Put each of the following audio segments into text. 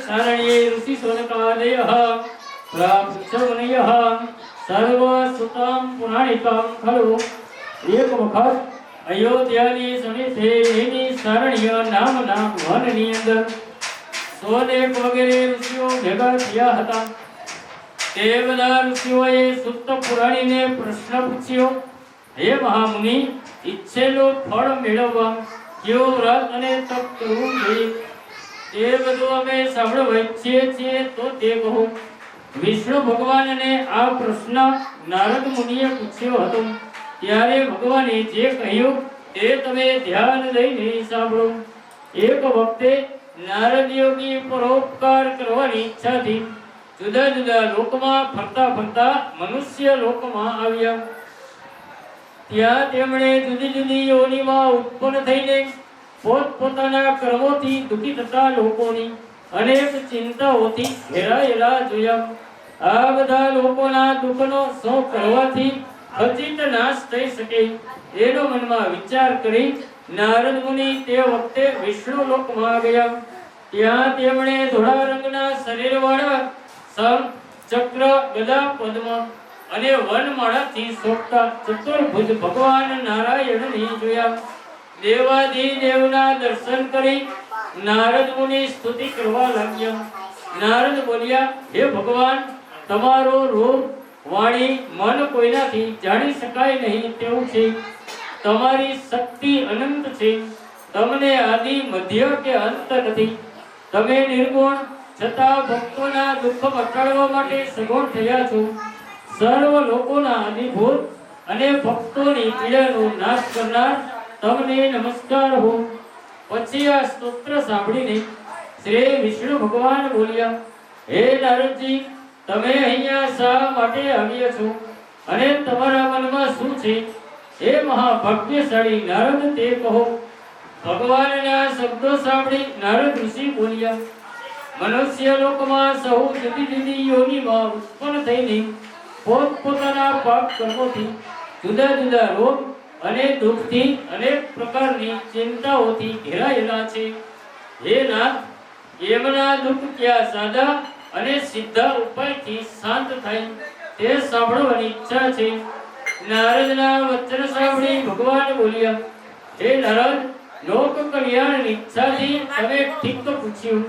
सारण्ये ऋषि सोनकादयः प्राप्तवनयः सर्व सुतां पुराणिकां खलु एक वखत अयोध्याની સમીપે એની સારણ્ય નામના વનની અંદર સોનેક વગેરે ઋષિઓ ભેગા થયા હતા। તે બધા ઋષિઓએ સુત પુરાણીને પ્રશ્ન પૂછ્યો, હે મહામુનિ, ઈચ્છેલું ફળ મેળવવા કેવો વ્રત અને તપ કરવું જોઈએ? તે બધું અમે સાંભળવા ઈચ્છીએ છીએ તો તે કહો। વિષ્ણુ ભગવાનને આ પ્રશ્ન નારદ મુનિએ પૂછ્યો હતો। ત્યારે ભગવાને જે કહ્યું તે તમે ધ્યાન દઈને સાંભળો। એક વખતે નારદ યોગી પરોપકાર કરવાની ઈચ્છાથી જુદા જુદા લોકમાં ફરતા ફરતા મનુષ્ય લોકમાં આવ્યા। ત્યાં તેમણે જુદી જુદી યોનિમાં ઉત્પન્ન થઈને પોતપોતાના કર્મોથી દુઃખી થતા લોકોની અનેક ચિંતાઓથી ઘેરાયેલા જોયા। આ બધા લોકોના દુઃખનો શું કરવાથી ખચિત નાશ થઈ શકે એનો મનમાં વિચાર કરી નારદ મુનિ તે વખતે વિષ્ણુ લોકમાં ગયા। ત્યાં તેમણે ધોળા રંગના શરીરવાળા શંખ, ચક્ર, ગદા, પદ્મ અને વનમાળાથી શોભતા ચતુર્ભુજ ભગવાન નારાયણને જોયા। દેવાધિદેવના દર્શન કરી નારદ મુનિ સ્તુતિ કરવા લાગ્યા। નારદ બોલ્યા, હે ભગવાન, તમારો રૂપ, વાણી, મન કોઈનાથી જાણી શકાય નહીં તેવું છે। તમારી શક્તિ અનંત છે। તમને આદિ, મધ્ય કે અંત નથી। તમે નિર્ગુણ છતાં ભક્તોના દુઃખ મટાડવા માટે સગુણ થયા છો। સર્વ લોકોના આદિભૂત અને ભક્તોની પીડાનો નાશ કરનાર તમને નમસ્કાર હો। પછી આ સ્તોત્ર સાંભળીને શ્રી વિષ્ણુ ભગવાન બોલ્યા, હે નારદજી, તમે અહીંયા શા માટે આવ્યા છો અને તમારા મનમાં શું છે? હે મહાભાગ્યશાળી નારદ, તે કહો। ભગવાનના શબ્દો સાંભળી નારદ ઋષિ બોલ્યા, મનુષ્ય લોકમાં સૌ જુદી જુદી યોનિમાં ઉત્પન્ન થઈને પોતપોતાના પાપ કર્મોથી જુદા જુદા રોગ અને દુઃખથી અનેક પ્રકારની ચિંતાઓથી ઘેરાયેલા છે। હે નાથ, એમના દુઃખ ક્યાં સાદા અને સીધા ઉપાયથી શાંત થાય તે સાંભળવાની ઈચ્છા છે। નારદના વચન સાંભળી ભગવાન બોલ્યા, હે નારદ, લોક કલ્યાણની ઈચ્છાથી તમે ઠીક પૂછ્યું।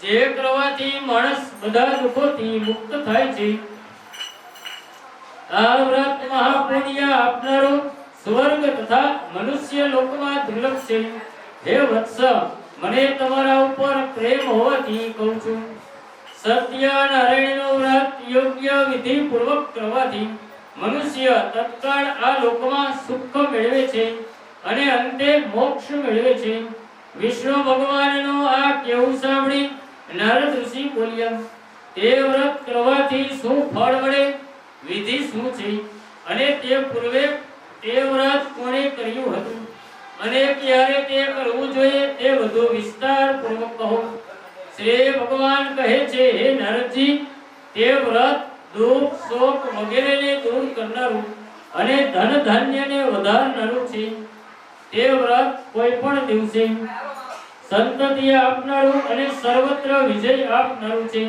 જે કરવાથી માણસ બધા દુઃખોથી મુક્ત થાય છે। આ વ્રત મહાપુણ્ય આપનારો સ્વર્ગ તથા મનુષ્ય લોકમાં દુર્લભ છે। હે વત્સ, મને તમારા ઉપર પ્રેમ હોવાથી કહું છું। સત્યનારાયણનું વ્રત યોગ્ય વિધિ પૂર્વક કરવાથી મનુષ્ય તત્કાળ આ લોકમાં સુખ મેળવે છે અને અંતે મોક્ષ મેળવે છે। વિષ્ણુ ભગવાનનું આ કહેવું સાંભળી નારદ ઋષિ બોલ્યા, તે વ્રત કરવાથી શું ફળ મળે, વિધિ શું છે અને તે પૂર્વે તે વ્રત કોણે કર્યું હતું અને ક્યારે તે કરવું જોઈએ તે વધુ વિસ્તાર પૂર્વક કહો। શ્રી ભગવાન કહે છે, હે નારદજી, તે વ્રત દુઃખ, શોક વગેરેને દૂર કરનારું અને ધન ધાન્યને વધારનારું છે। તે વ્રત કોઈ પણ દિવસે સંતતિ આપનારું અને સર્વત્ર વિજય આપનારું છે।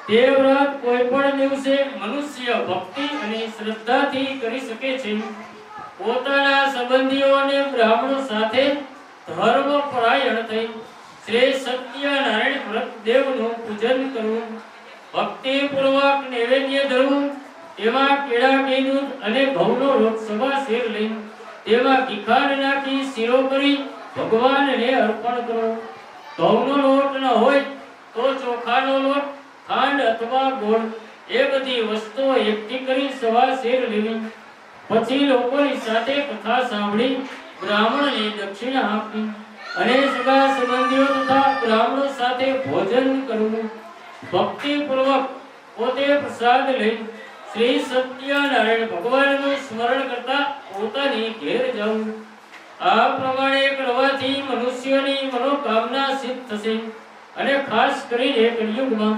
તે વ્રત કોઈ પણ દિવસે મનુષ્ય ભક્તિ અને શ્રદ્ધાથી કરી શકે છે। પોતાના સંબંધીઓ અને બ્રાહ્મણો સાથે ધર્મ પરાયણ થઈ શ્રી સત્યનારાયણ વ્રત દેવનું પૂજન કરવું, ભક્તિ પૂર્વક નૈવેદ્ય ધરવું, તેમાં કેળા, ઘી, દૂધ અને ઘઉંનો લોટ સવા શેર લઈ તેમાં ઘીખાંડ નાખી શીરો કરી ભગવાનને અર્પણ કરો। ઘઉંનો લોટ ન હોય તો ચોખાનો લોટ, ખાંડ અથવા ગોળ એ બધી વસ્તુઓ એકઠી કરી સવા શેર લેવી। પછી લોકોની સાથે કથા સાંભળી બ્રાહ્મણને દક્ષિણા આપવી અને સગા સંબંધીઓ તથા બ્રાહ્મણો સાથે ભોજન કરવું। ભક્તિ પૂર્વક પોતે પ્રસાદ લઈ શ્રી સત્યનારાયણ ભગવાનનું સ્મરણ કરતા પોતાની ઘેર જવું। આ પ્રમાણે કરવાથી મનુષ્યની મનોકામના સિદ્ધ થશે અને ખાસ કરીને કલિયુગમાં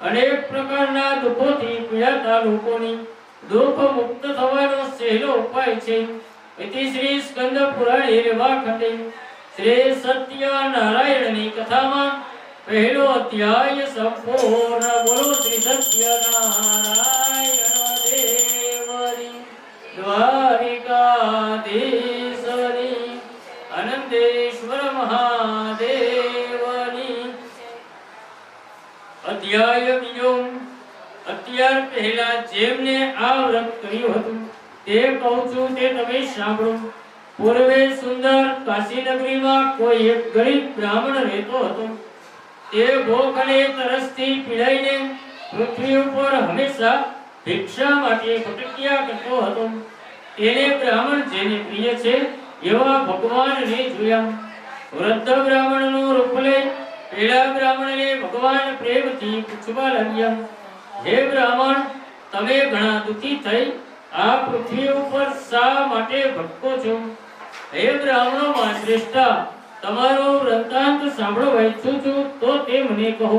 અનેક પ્રકારના દુઃખોથી પીડાતા લોકોની દુઃખ મુક્ત થવાનો સહેલો ઉપાય છે। इति श्री स्कंद पुराणे रेवाखंडे श्री सत्यनारायणनी कथामां પહેલો અધ્યાય સંપૂર્ણ. બોલો શ્રી સત્યનારાયણ દેવની દ્વારિકાધીશની આનંદેશ્વર મહાદેવની. અધ્યાય બીજો. અત્યાર પહેલા જેમને આ વ્રત કર્યું હતું તે કહું છું તે તમે સાંભળો. પૂર્વે સુંદર કાશી નગરીમાં કોઈ એક ગરીબ બ્રાહ્મણ રહેતો હતો. તે ભૂખ અને તરસથી પીડાઈને પૃથ્વી ઉપર હંમેશા ભિક્ષા માટે ભટક્યા કરતો હતો. તેને બ્રાહ્મણ જેને પ્રિય છે એવા ભગવાનને જોયા. વૃદ્ધ બ્રાહ્મણનું રૂપ લઈ પેલા બ્રાહ્મણને ભગવાન પ્રેમથી પૂછવા લાગ્યા, હે બ્રાહ્મણ, તમે ઘણા દુઃખી થઈ આ પૃથ્વી ઉપર શા માટે ભટકો છો? હે બ્રાહ્મણોમાં શ્રેષ્ઠ, તમારો વૃત્તાંત સાંભળવા ઈચ્છું છું તો તે મને કહો.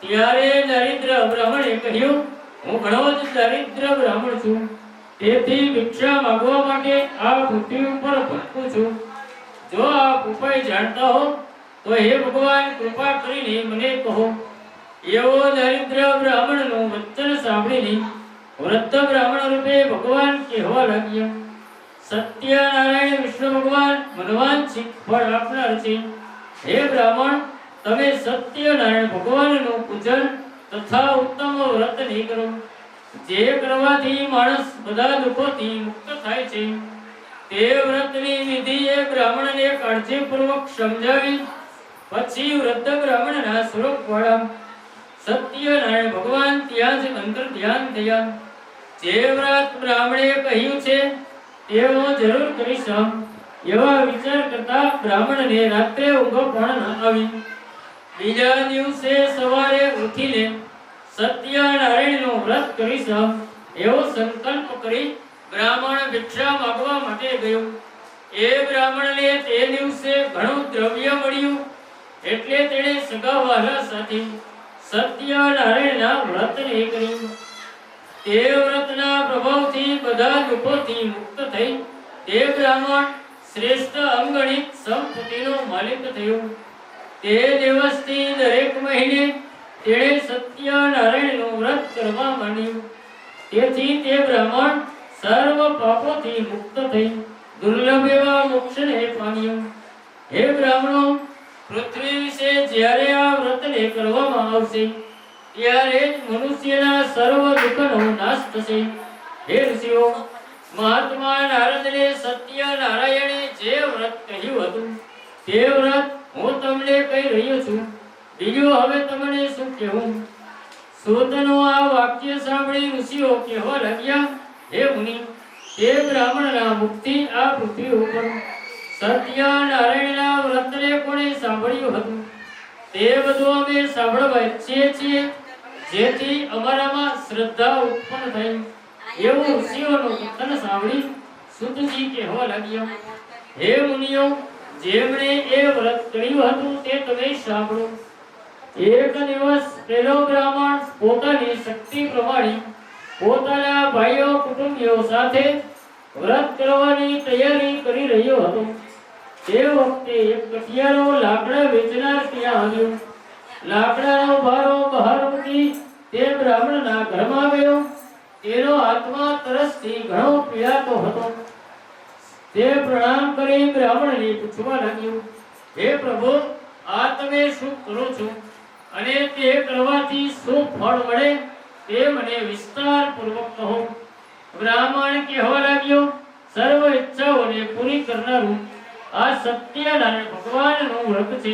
ત્યારે દરિદ્ર બ્રાહ્મણે કહ્યું, હું ઘણો જ દરિદ્ર બ્રાહ્મણ છું, તેથી ભિક્ષા માંગવા માટે આ પૃથ્વી ઉપર ભટકું છું. જો આપ ઉપાય જાણતા હો તો હે ભગવાન કૃપા કરીને મને કહો. એવો દરિદ્ર બ્રાહ્મણનું વચન સાંભળીને વૃદ્ધ બ્રાહ્મણ રૂપે ભગવાન કહેવા લાગ્યા, સત્યનારાયણ વિષ્ણુ ભગવાન મનવાંછિત ફળ આપનાર છે. હે બ્રાહ્મણ, તમે સત્યનારાયણ ભગવાનનું પૂજન તથા ઉત્તમ વ્રત નહીં કરો, જે કરવાથી માણસ બધા દુઃખોથી મુક્ત થાય છે. તે વ્રતની વિધિ એ બ્રાહ્મણને કાળજીપૂર્વક સમજાવી પછી વૃદ્ધ બ્રાહ્મણના સ્વરૂપ વાળા સત્યનારાયણ ભગવાન ત્યાં જ અંતર ધ્યાન થયા. જે વ્રત બ્રાહ્મણે કહ્યું છે તે હું જરૂર કરીશ એવા વિચાર કરતા બ્રાહ્મણને રાત્રે ઊંઘ પણ ન આવી. બીજા દિવસે સવારે ઉઠીને સત્યનારાયણનું વ્રત કરીશ એવો સંકલ્પ કરી બ્રાહ્મણ ભિક્ષા માંગવા માટે ગયો. એ બ્રાહ્મણને તે દિવસે ઘણું દ્રવ્ય મળ્યું એટલે તેણે સગાવાલા સાથે સત્યનારાયણના વ્રતને કર્યું. તે વ્રતના પ્રભાવથી બધા દુઃખોથી મુક્ત થઈ તે બ્રાહ્મણ શ્રેષ્ઠ અંગણિત સંપત્તિનો માલિક થયો. તે દિવસથી દરેક મહિને તેણે સત્યનારાયણનું વ્રત કરવા માંડ્યું. તેથી તે બ્રાહ્મણ સર્વ પાપોથી મુક્ત થઈ દુર્લભ એવા મોક્ષને પામ્યો. હે બ્રાહ્મણો, પૃથ્વી વિશે જ્યારે આ વ્રતને કરવામાં આવશે ત્યારે જ મનુષ્યના સર્વ દુઃખનો નાશ થશે. હે ઋષિઓ, મહાત્મા નારદને સત્યનારાયણે જે વ્રત કહ્યું હતું તે વ્રત હું તમને કહી રહ્યો છું. બીજું હવે તમને શું કહેવું? સૂતનું આ વાક્ય સાંભળી ઋષિઓ કહેવા લાગ્યા, હે મુનિ, તે બ્રાહ્મણના મુખથી આ પૃથ્વી ઉપર સત્યનારાયણના વ્રતને કોણે સાંભળ્યું હતું તે બધું અમે સાંભળવા ઈચ્છીએ છીએ, જેથી અમારામાં શ્રદ્ધા ઉત્પન્ન થાય. એવું ઋષિઓનું કથન સાંભળી સૂતજી કહેવા લાગ્યા, હે મુનિઓ, જેમણે એ વ્રત કર્યું હતું તે તમે સાંભળો. એક દિવસ પેલો બ્રાહ્મણ પોતાની શક્તિ પ્રમાણે પોતાના ભાઈઓ કુટુંબીઓ સાથે વ્રત કરવાની તૈયારી કરી રહ્યો હતો. તે વખતે એક કઠિયારો લાકડા વેચનાર ત્યાં આવ્યો. લાકડાનો ભારો બહાર મૂકી તે બ્રાહ્મણના ઘરમાં ગયો. તેનો આત્મા તરસથી ઘણો પીડાતો હતો. તે પ્રણામ કરી બ્રાહ્મણને પૂછવા લાગ્યો, હે પ્રભુ, આ તમે શું કરો છો અને તે કરવાથી શું ફળ મળે તે મને વિસ્તારપૂર્વક કહો. બ્રાહ્મણ કહેવા લાગ્યો, સર્વ ઈચ્છાઓને પૂરી કરનારું આ સત્યનારાયણ ભગવાનનું વ્રત છે.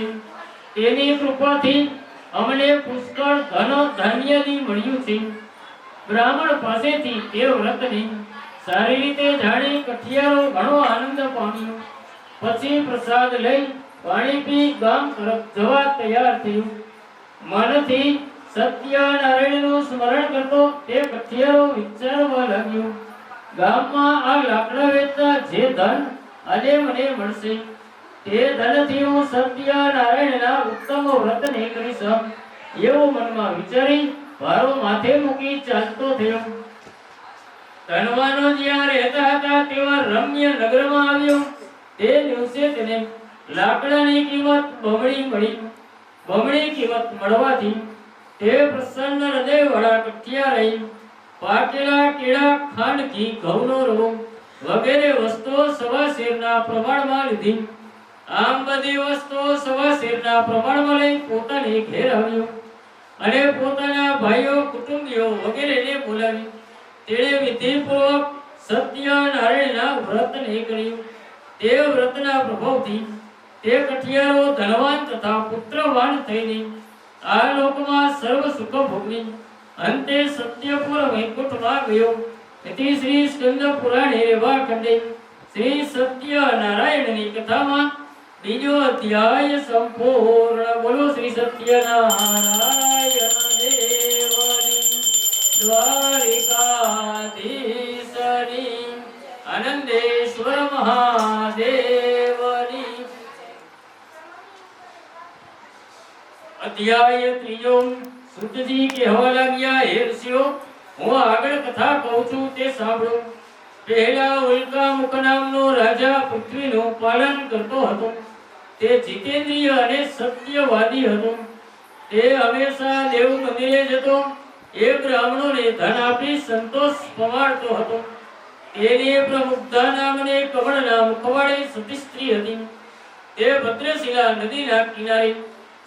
તેની કૃપાથી અમને પુષ્કળ ધન ધાન્યની મળ્યું છે. બ્રાહ્મણ પાસેથી તે વ્રતની સારી રીતે જાણી કઠિયારો ઘણો આનંદ પામ્યો. પછી પ્રસાદ લઈ પાણી પી ગામ તરફ જવા તૈયાર થયું. મનથી સત્યનારાયણનું સ્મરણ કરતો તે કઠિયારો વિચારવા લાગ્યો, ગામમાં આ લાકડા વેચતા જે ધન આજે મને મળશે તે ધનથી હું સત્યનારાયણના ઉત્તમ વ્રતને કરીશ એવું મનમાં વિચારી ભારો માથે મૂકી ચાલતો થયો. ધનવાનો જ્યાં રહેતા હતા તેવા રમ્ય નગરમાં આવ્યો. તે દિવસે તેને લાકડાની કિંમત બમણી મળી. બમણી કિંમત મળવાથી તે પ્રસન્ન હૃદય વાળા કઠિયા રહી પાકેલા કેળા ખાંડ ઘી ઘઉંનો રવો વગેરે વસ્તુઓ સવા શેરના પ્રમાણમાં લીધી. આમ બધી વસ્તુઓ સવા શેરના પ્રમાણમાં લઈ પોતાને ઘેર આવ્યો અને પોતાના ભાઈઓ કુટુંબીઓ વગેરેને બોલાવી તેણે વિધિપૂર્વક સત્યનારાયણના વ્રતને કર્યું. તે વ્રતના પ્રભાવથી તે કઠિયારો ધનવાન તથા પુત્રવાન થઈને આ લોકમાં સર્વ સુખ ભોગવી અંતે સત્યપુર વૈકુંઠમાં ગયો. એથી શ્રી સ્કંદ પુરાણે એવા ખંડે શ્રી સત્યનારાયણની કથામાં બીજો અધ્યાય સંપૂર્ણ. બોલો શ્રી સત્યનારાયણ દેવની દ્વારિકાધીશની આનંદેશ્વર મહાદેવની. અધ્યાય ત્રીજો. સુતજી કહેવા લાગ્યા, હે ઋષિઓ, હું આગળ કથા કહું છું તે સાંભળો. પહેલા ઉલ્કામુખ નામનો રાજા પૃથ્વીનું પાલન કરતો હતો. તે જીતેન્દ્રિય અને સત્યવાદી હતો. તે હંમેશા દેવ મંદિરે જતો. એ બ્રાહ્મણોને ધન આપી સંતોષ પમાડતો હતો. તેની પ્રમુગ્ધા નામને કમળના મુખવાળી સતી સ્ત્રી હતી. તે ભદ્રશિલા નદીના કિનારે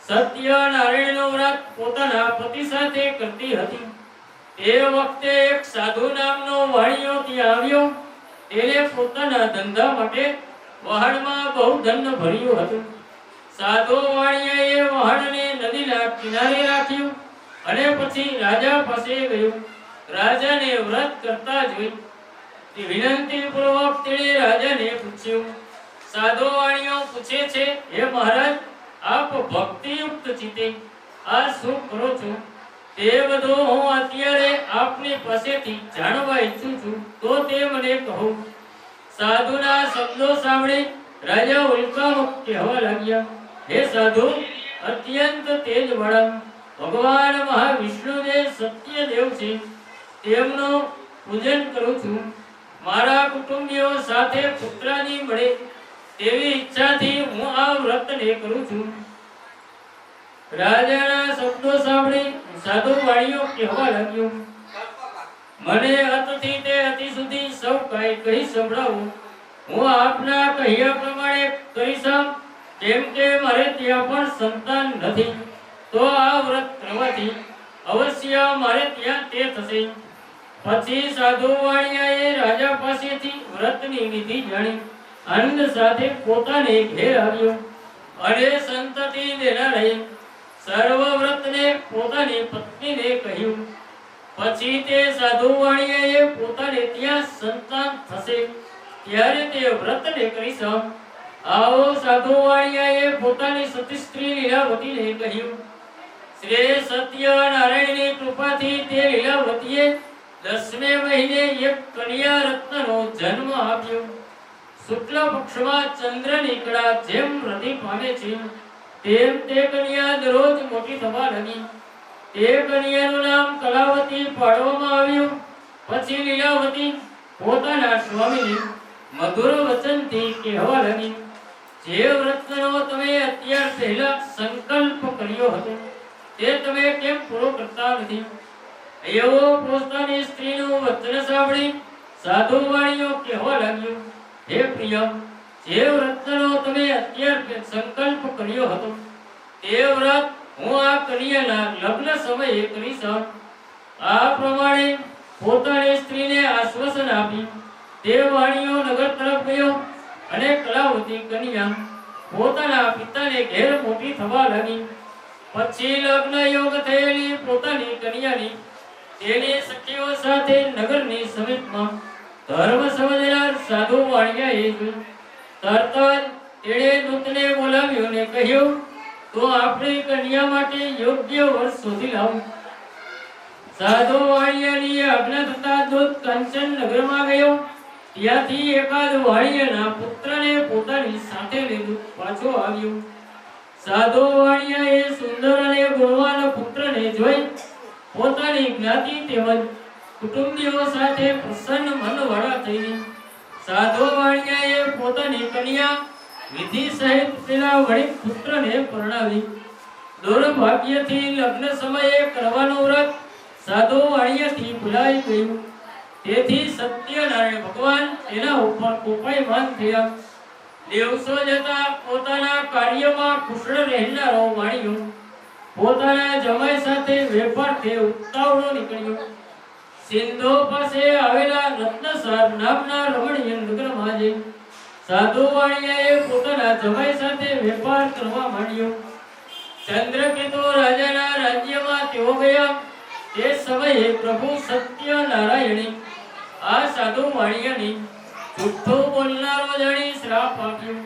સત્યનારાયણનો વ્રત પોતાના પતિ સાથે કરતી હતી. તે વખતે એક સાધુ નામનો વાણિયો ત્યાં આવ્યો. તેને પોતાના ધંધા માટે વહાણમાં બહુ ધન ભર્યું હતું. સાધુ વાણિયાએ વહાણને નદીના કિનારે રાખ્યું અને પછી રાજા પાસે ગયો. રાજાને વ્રત કરતા જોઈ તે વિનંતી પૂર્વક તેણે રાજાને પૂછ્યું. સાધુ વાણિયો પૂછે છે, હે મહારાજ, આપ ભક્તિયુક્ત ચિત્તે આ શું કરો છો? તે બધું હું અત્યારે આપની પાસેથી જાણવા ઈચ્છું છું, તો તે મને કહો. સાધુના શબ્દો સાંભળી રાજા ઉલ્કામુખ કહેવા લાગ્યા, હે સાધુ, અત્યંત તેજવાળા ભગવાન મહાવિષ્ણુને સત્યદેવ છે, તેમનું પૂજન કરું છું. મારા કુટુંબીઓ સાથે પુત્રની મળે તેવી ઈચ્છાથી હું આ વ્રતને કરું છું. રાજાના શબ્દો સાંભળી સાધુ વાણિયો કહેવા લાગ્યો, મને અતથી તે અતિ સુધી સૌ કાંઈ કહી સંભળાવો. હું આપના કહ્યા પ્રમાણે કરીશ. કેમ કે મારે ત્યાં પણ સંતાન નથી, તો આ વ્રત કરવાથી અવશ્ય મારે ત્યાં તે થશે. પછી સાધુ વાણિયાએ રાજા પાસેથી વ્રતની વિધિ જાણી આનંદ સાથે પોતાને ઘેર આવ્યો અને સંતતિ દેનારાએ સર્વ વ્રતને પોતાની પત્નીને કહ્યું. પછી તે સાધુ વાણિયાએ પોતાને ત્યાં સંતાન થશે ત્યારે તે વ્રતને કરીશ. આવો સાધુ વાણિયાએ પોતાની સતી સ્ત્રી લીલાવતીને કહ્યું. શ્રી સત્યનારાયણની કૃપાથી તે લીલાવતીએ 10મે મહિને એક કન્યા રત્નનો જન્મ આપ્યો. શુક્લ પક્ષમાં ચંદ્ર નીકળા જેમ વૃદ્ધિ પામે છે તેમ તે કન્યા દરરોજ મોટી થવા લાગી. તે કન્યાનું નામ કલાવતી પાડવામાં આવ્યું. પછી લીલાવતી પોતાના સ્વામીને મધુર વચનથી કહેવા લાગી, જે વ્રતનો તમે અત્યાર પહેલા સંકલ્પ કર્યો હતો તે તમે કેમ પૂરો કરતા નથી? એવો પોતાની સ્ત્રીનું વચન સાંભળી સાધુ વાણિયો કહેવા લાગ્યો, હે પ્રિય, જે વ્રતનો તમે અત્યાર સંકલ્પ કર્યો હતો તે વ્રત હું આ કન્યાના લગ્ન સમયે કરીશ. આ પ્રમાણે પોતાની સ્ત્રીને આશ્વાસન આપી તે વાણિયો નગર તરફ ગયો અને કલાવતી કન્યા પોતાના પિતાને ઘેર મોટી થવા લાગી. પછી લગ્ન યોગ થયેલી પોતાની કન્યાની તેની સખીઓ સાથે નગરની સમીપમાં ધર્મ સમજનાર સાધુ વાણિયાએ જોઈ. તરત જ તેણે દૂતને બોલાવ્યો ને કહ્યું, તો આપણી કન્યા માટે યોગ્ય વર શોધી લાવો. સાધુ વાણિયાની આજ્ઞા થતા દૂત કંચન નગરમાં ગયો. ત્યાંથી એકાદ વાણિયાના પુત્રને પોતાની સાથે લઈ પાછો આવ્યો. સાધુ વાણિયાએ સુંદર અને ગુણવાન પુત્રને જોઈ પોતાની જ્ઞાતિ તેમજ કુટુંબીઓ સાથે પ્રસન્ન મનવાળા થઈને સાધુ વાણિયાએ પોતાની કન્યા વિધિ સહિત પેલા વણિક પુત્રને પરણાવી દુર્ભાગ્યથી લગ્ન સમયે કરવાનું વ્રત સાધુ વાણિયાથી ભૂલાઈ ગયું. તેથી સત્યનારાયણ ભગવાન તેના ઉપર કોપાયમાન થયા. દિવસો જતા પોતાના કાર્યમાં કુશળ રહેનારો વાણિયો પોતાના જમાઈ સાથે વેપારથી ઉતાવળો નીકળ્યો. સિંધુ પાસે આવેલા રત્નસર નામના રમણીય નગરમાં જઈ સાધુ વાણિયાએ પોતાના જમાઈ સાથે વેપાર કરવા માંડ્યો. ચંદ્રકેતુ રાજાના રાજ્યમાં તેઓ ગયા. તે સમયે પ્રભુ સત્યનારાયણે આ સાધુ વાણિયાને જુઠ્ઠું બોલનારો જાણી શ્રાપ આપ્યો.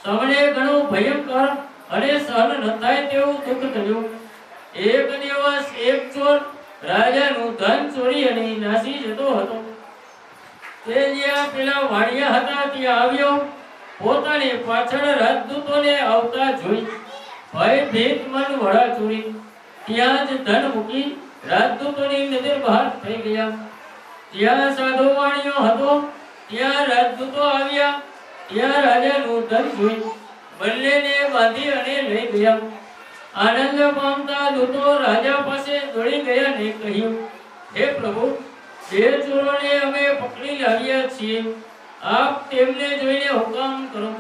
તમને ઘણું ભયંકર અને સહન ન થાય તેવું દુઃખ થયું. એક દિવસ એક ચોર રાજાનું ધન ચોરી અને નાસી જતો હતો. તે જ્યાં પેલા વાણિયા હતા ત્યાં આવ્યો. પોતાની પાછળ રાજદૂતોને આવતા જોઈ ભયભીત મન વડા ચોરી ત્યાં જ ધન મૂકી રાજદૂતોની નજર બહાર થઈ ગયા. ત્યાં સાધુ વાણિયો હતો ત્યાં રાજદૂતો આવ્યા. ત્યાં રાજાનું ધન જોઈ બંનેને બાંધી અને લઈ ગયા. આનંદ પામતા દૂતો રાજા પાસે દોડી ગયા ને કહ્યું, હે પ્રભુ, બે ચોરોને અમે પકડી લાવ્યા છીએ. આપ તેમને જોઈને હુકમ કરો.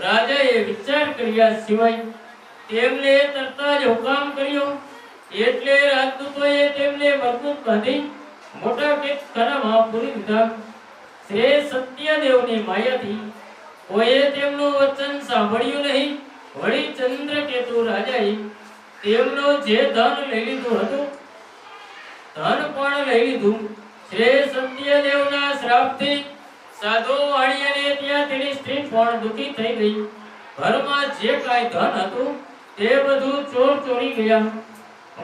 રાજાએ વિચાર કર્યા સિવાય તેમને તરત જ હુકમ કર્યો. એટલે રાજદૂતોએ તેમને મજબૂત બાંધી મોટા કેદખાનામાં પૂરી દીધા. શ્રી સત્યદેવની માયાથી કોઈએ તેમનું વચન સાંભળ્યું નહીં. વળી ચંદ્રકેતુ રાજાએ તેમનું જે ધન લઈ લીધું હતું ધન પણ લઈ લીધું. શ્રી સત્યદેવના શ્રાપથી સાધુ વાણિયાને ત્યાં તેની સ્ત્રી પણ દુઃખી થઈ ગઈ. ઘરમાં જે કાંઈ ધન હતું તે બધું ચોર ચોરી ગયા.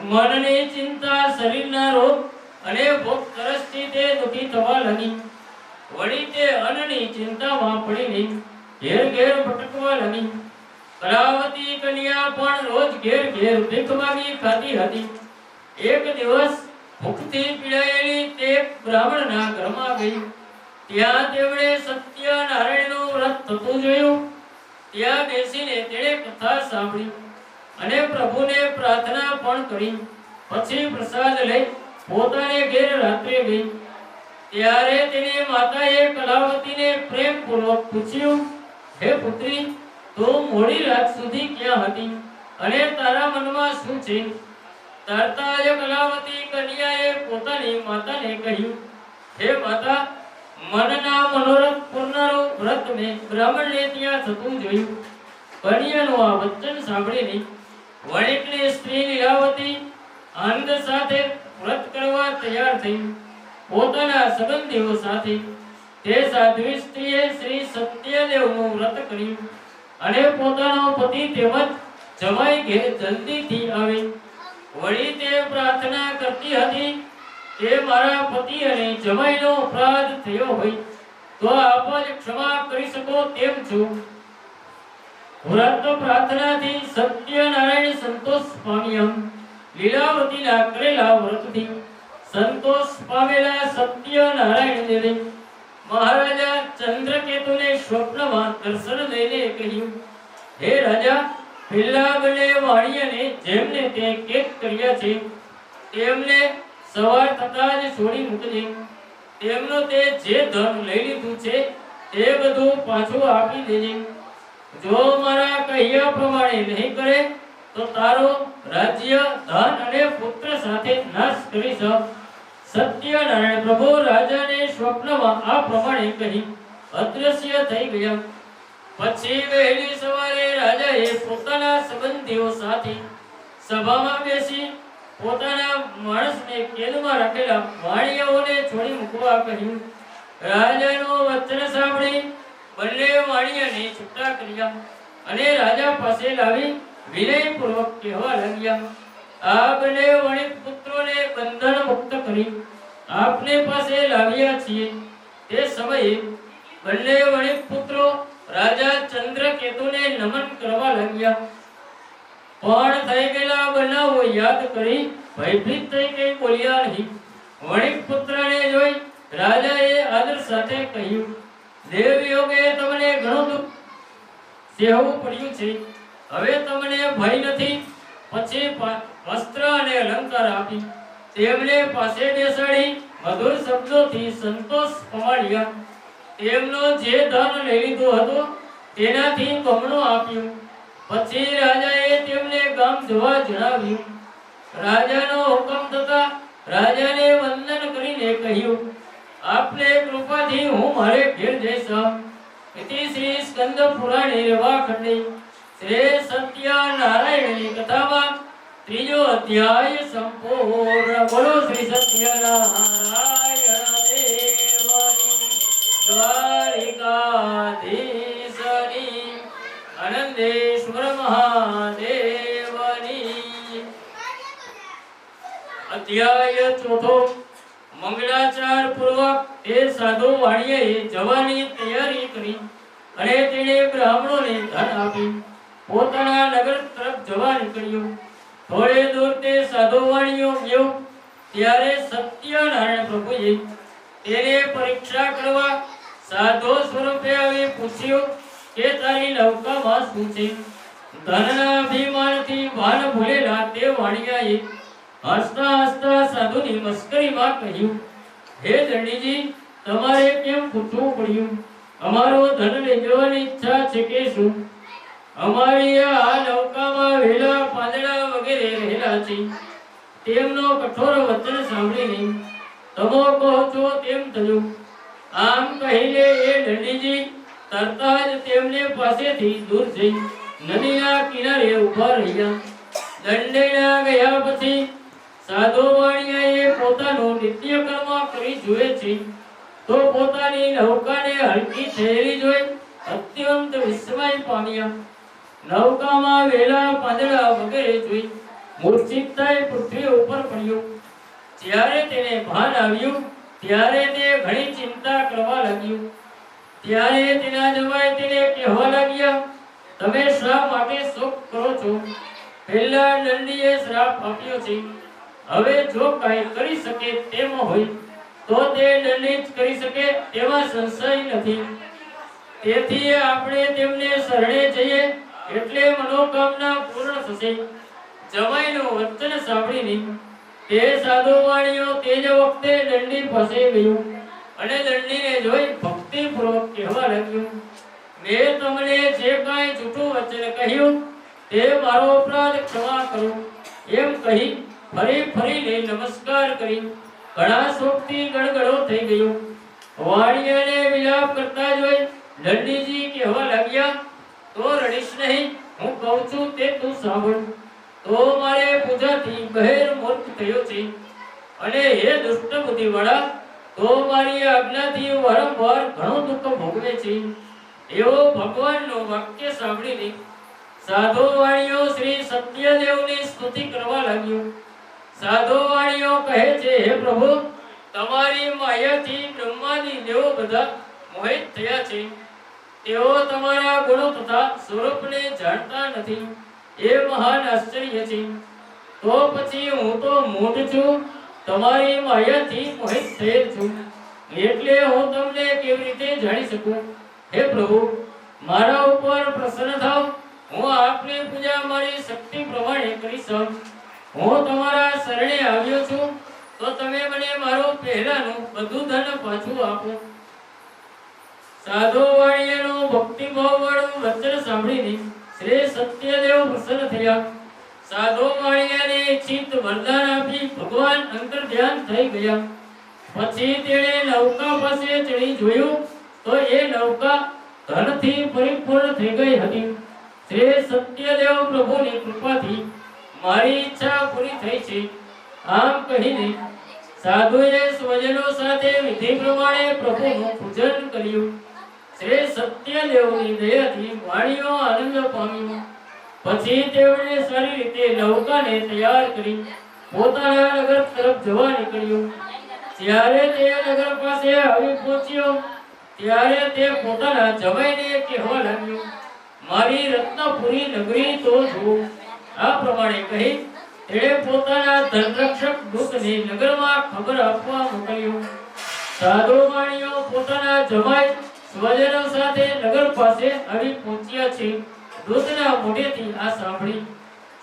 મનની ચિંતા, શરીરના રોગ અને ભૂખ તરસથી તે દુઃખી થવા લાગી. વળી તે અન્નની ચિંતામાં પડીને ઘેર ઘેર ભટકવા લાગી. કલાવતી કન્યા પણ રોજ ઘેર ઘેર ભીખ માંગી ખાતી હતી. એક દિવસ ભૂખથી પીડાયેલી તે બ્રાહ્મણના ઘરમાં ગઈ. ત્યાં તેમણે સત્યનારાયણનું વ્રત થતું જોયું. ત્યાં બેસીને તેણે કથા સાંભળી અને પ્રભુને પ્રાર્થના પણ કરી. પછી પ્રસાદ લઈ પોતાને ઘેર રાત્રે ગઈ. ત્યારે તેની માતાએ કલાવતીને પ્રેમપૂર્વક પૂછ્યું, હે પુત્રી, તું મોડી રાત સુધી ક્યાં હતી અને તારા મનમાં શું છે? તરત જ કલાવતી કન્યાએ પોતાની માતાને કહ્યું, હે માતા, મનના મનોરથ પૂરનારું વ્રત મેં બ્રાહ્મણને ત્યાં થતું જોયું. કન્યાનું આ વચન સાંભળીને વણિકની સ્ત્રી લીલાવતી આનંદ સાથે વ્રત કરવા તૈયાર થઈ. પોતાના સંબંધીઓ સાથે તે સાધ્વી સ્ત્રીએ શ્રી સત્યદેવનું વ્રત કર્યું અને પોતાનો પતિ તેમજ જમાઈ ઘેર જલ્દીથી આવે. વળી તે પ્રાર્થના કરતી હતી કે મારા પતિ અને જમાઈનો અપરાધ થયો હોય તો આપ જ ક્ષમા કરી શકો તેમ છું. વ્રત પ્રાર્થનાથી સત્યનારાયણ સંતોષ પામ્યા. લીલાવતીના કરેલા વ્રતથી સંતોષ પામેલા સત્યનારાયણને મહારાજા ચંદ્રકેતુને સ્વપ્નમાં દર્શન લઈને કહ્યું, હે રાજા, પેલા બંને વાણિયાને જેમને તે કેદ કર્યા છે તેમને સવાર થતા જ છોડી મૂકજે. તેમનું તે જે ધન લઈ લીધું છે તે બધું પાછું આપી દેજે. જો મારા કહ્યા પ્રમાણે નહીં કરે તો તારો રાજ્ય, ધન અને પુત્ર સાથે નાશ કરીશ. સત્યનારાયણ પ્રભુ રાજાને સ્વપ્નમાં આ પ્રમાણે કહી અદ્રશ્ય થઈ ગયા. પછી વહેલી સવારે રાજાએ પોતાના સંબંધીઓ સાથે સભામાં બેસી પોતાના માણસને કેદમાં રાખેલા વાણિયાઓને છોડી મૂકવા કહ્યું. રાજાનું વચન સાંભળી બંને વાણિયાને છૂટા કર્યા અને રાજા પાસે લાવી વિનયપૂર્વક કહેવા લાગ્યા, આ બંને વણિક પુત્રોને બંધન મુક્ત કરી આપને પાસે લાવ્યા છીએ. તે સમયે બંને વણિક પુત્રો રાજા ચંદ્રકેતુને નમન કરવા લાગ્યા. પણ થઈ ગયેલા બનાવો યાદ કરી ભયભીત થઈ કઈ બોલ્યા નહીં. વણિક પુત્રને જોઈ રાજાએ આદર સાથે કહ્યું, દેવયોગે તમને ઘણું દુઃખ સહેવું પડ્યું છે. હવે તમને ભય નથી, પછી વસ્ત્ર અને અલંકાર આપી તેમને પાસે બેસાડી મધુર શબ્દોથી સંતોષ પમાડ્યા. તેમનો જે ધન લઈ લીધું હતું તેનાથી બમણું આપ્યું. પછી રાજાએ તેમને ગામ જવા જણાવ્યું. રાજાનો હુકમ થતા રાજાને વંદન કરીને કહ્યું, આપને કૃપાથી હું મારે ઘેર જઈશ. ઇતિ શ્રી સ્કંદ પુરાણે રવાખંડે શ્રી સત્યનારાયણની કથામાં ત્રીજો અધ્યાય સંપૂર્ણ. બોલો શ્રી સત્યનારાયણ દેવની દ્વારિકાધીશની આનંદેશ્વર મહાદેવની. અધ્યાય ચોથો. મંગળાચાર પૂર્વક એ સાધુ વાણિયાએ જવાની તૈયારી કરી અને તેણે બ્રાહ્મણોને ધન આપી પોતાના નગર તરફ જવા નીકળ્યો. થોડે દૂર તે સાધુ વાણિયો ગયો ત્યારે સત્યનારાયણ પ્રભુએ તેને પરીક્ષા કરવા સાધુ સ્વરૂપે આવી પૂછ્યું કે તારી નૌકામાં શું છે? ધનના અભિમાનથી ભાન ભૂલેલા તે વાણિયાએ હસતા હસતા સાધુની મસ્કરીમાં કહ્યું, હે દંડીજી, તમારે કેમ પૂછવું પડ્યું? અમારો ધન લઈ જવાની ઈચ્છા છે કે શું? અમારી આ નૌકામાં વેલા પાંદડા વગેરે રહેલા છે. તેમનો કઠોર વચન સાંભળીને તમે કહો છો તેમ થયું. આમ કહીને એ દંડીજી તરત જ તેમને પાસેથી દૂર જઈ નદીના કિનારે ઊભા રહ્યા. દંડેના ગયા પછી સાધુ વાણિયાએ પોતાનું નિત્યકર્મ કરી જુએ છે તો પોતાની નૌકાને હલકી થયેલી જોઈ અત્યંત વિસ્મય પામ્યા. નૌકામાં વેલા પાંદડા વગેરે જોઈ મૂર્છિત થઈ પૃથ્વી ઉપર પડ્યો. જ્યારે તેને ભાન આવ્યું ત્યારે તે ઘણી ચિંતા કરવા લાગ્યું. ત્યારે તેના જમાઈ તેને કહેવા લાગ્યા, તમે શા માટે શોક કરો છો? પહેલા દંડીએ શ્રાપ આપ્યો છે. હવે જો કાંઈ કરી શકે તેમ હોય તો તે દંડિત કરી શકે તેમાં સંશય નથી. તેથી આપણે તેમને શરણે જઈએ એટલે મનોકામના પૂર્ણ થશે. જમાઈનું વચન સાંભળીને તે સાધુ વાણિયો તે જ વખતે દંડી પાસે ગયો અને દંડીને જોઈ ભક્તિપૂર્વક કહેવા લાગ્યો, મેં તમને જે કાંઈ જૂઠું વચન કહ્યું તે મારો અપરાધ ક્ષમા કરો. એમ કહી ફરીને નમસ્કાર કરી ઘણા શોકથી ગળગળો થઈ ગયો. વાણિયાને વિલાપ કરતા જોઈ દંડીજી કહેવા લાગ્યા, તો રડીશ નહીં, હું કહું છું તે તું સાંભળ. તો મારે પૂજાથી બહેર મૂર્ખ થયો છે અને હે દુષ્ટ બુદ્ધિવાળા, તો મારી આજ્ઞાથી વારંવાર ઘણું દુઃખ ભોગવે છે. એવો ભગવાનનું વાક્ય સાંભળીને સાધુ વાણિયો શ્રી સત્યદેવની સ્તુતિ કરવા લાગ્યો. સાધુ વાણિયો કહે છે, હે પ્રભુ, તમારી માયાથી બ્રહ્માદી દેવો બધા મોહિત થયા છે. તેઓ તમારા ગુણો તથા સ્વરૂપને જાણતા નથી. એ મહાન આશ્ચર્ય છે. તો પછી હું તો મૂઢ છું, તમારી માયાથી મોહિત થયેલ છું, એટલે હું તમને કેવી રીતે જાણી શકું? હે પ્રભુ, મારા ઉપર પ્રસન્ન થાઓ. હું આપની પૂજા મારી શક્તિ પ્રમાણે કરીશ. હું તમારા શરણે આવ્યો છું તો તમે મને મારું પહેલાનું બધું ધન પાછું આપો. સાધુ વાણિયાનું ભક્તિભાવ વાળું વચન સાંભળીને શ્રી સત્યદેવ પ્રસન્ન થયા. સાધુ વાણિયાને ઈચ્છિત વરદાન આપી ભગવાન અંતર ધ્યાન થઈ ગયા. પછી તેણે નૌકા પાસે ચડી જોયું તો એ નૌકા ધનથી પરિપૂર્ણ થઈ ગઈ હતી. શ્રી સત્યદેવ પ્રભુની કૃપાથી મારી ઈચ્છા પૂરી થઈ છે. આમ કહીને સાધુએ સ્વજનો સાથે વિધિ પ્રમાણે પ્રભુનું પૂજન કર્યું. શ્રી સત્યદેવની દયાથી વાણિયો આનંદ પામ્યો. પછી તેમણે સારી રીતે નૌકાને તૈયાર કરી પોતાના નગર તરફ જવા નીકળ્યો. જ્યારે તે નગર પાસે આવી પહોંચ્યો ત્યારે તે પોતાના જમાઈને કહેવા લાગ્યો, મારી રત્નપુરી નગરી તો જુઓ. આ પ્રમાણે કહી તેણે પોતાના ધનરક્ષક દૂતને નગરમાં ખબર આપવા મોકલ્યો. સાધુ વાણિયો પોતાના જમાઈ સ્વજનો સાથે નગર પાસે આવી પહોંચ્યા છે. દૂતના મોઢેથી આ સાંભળી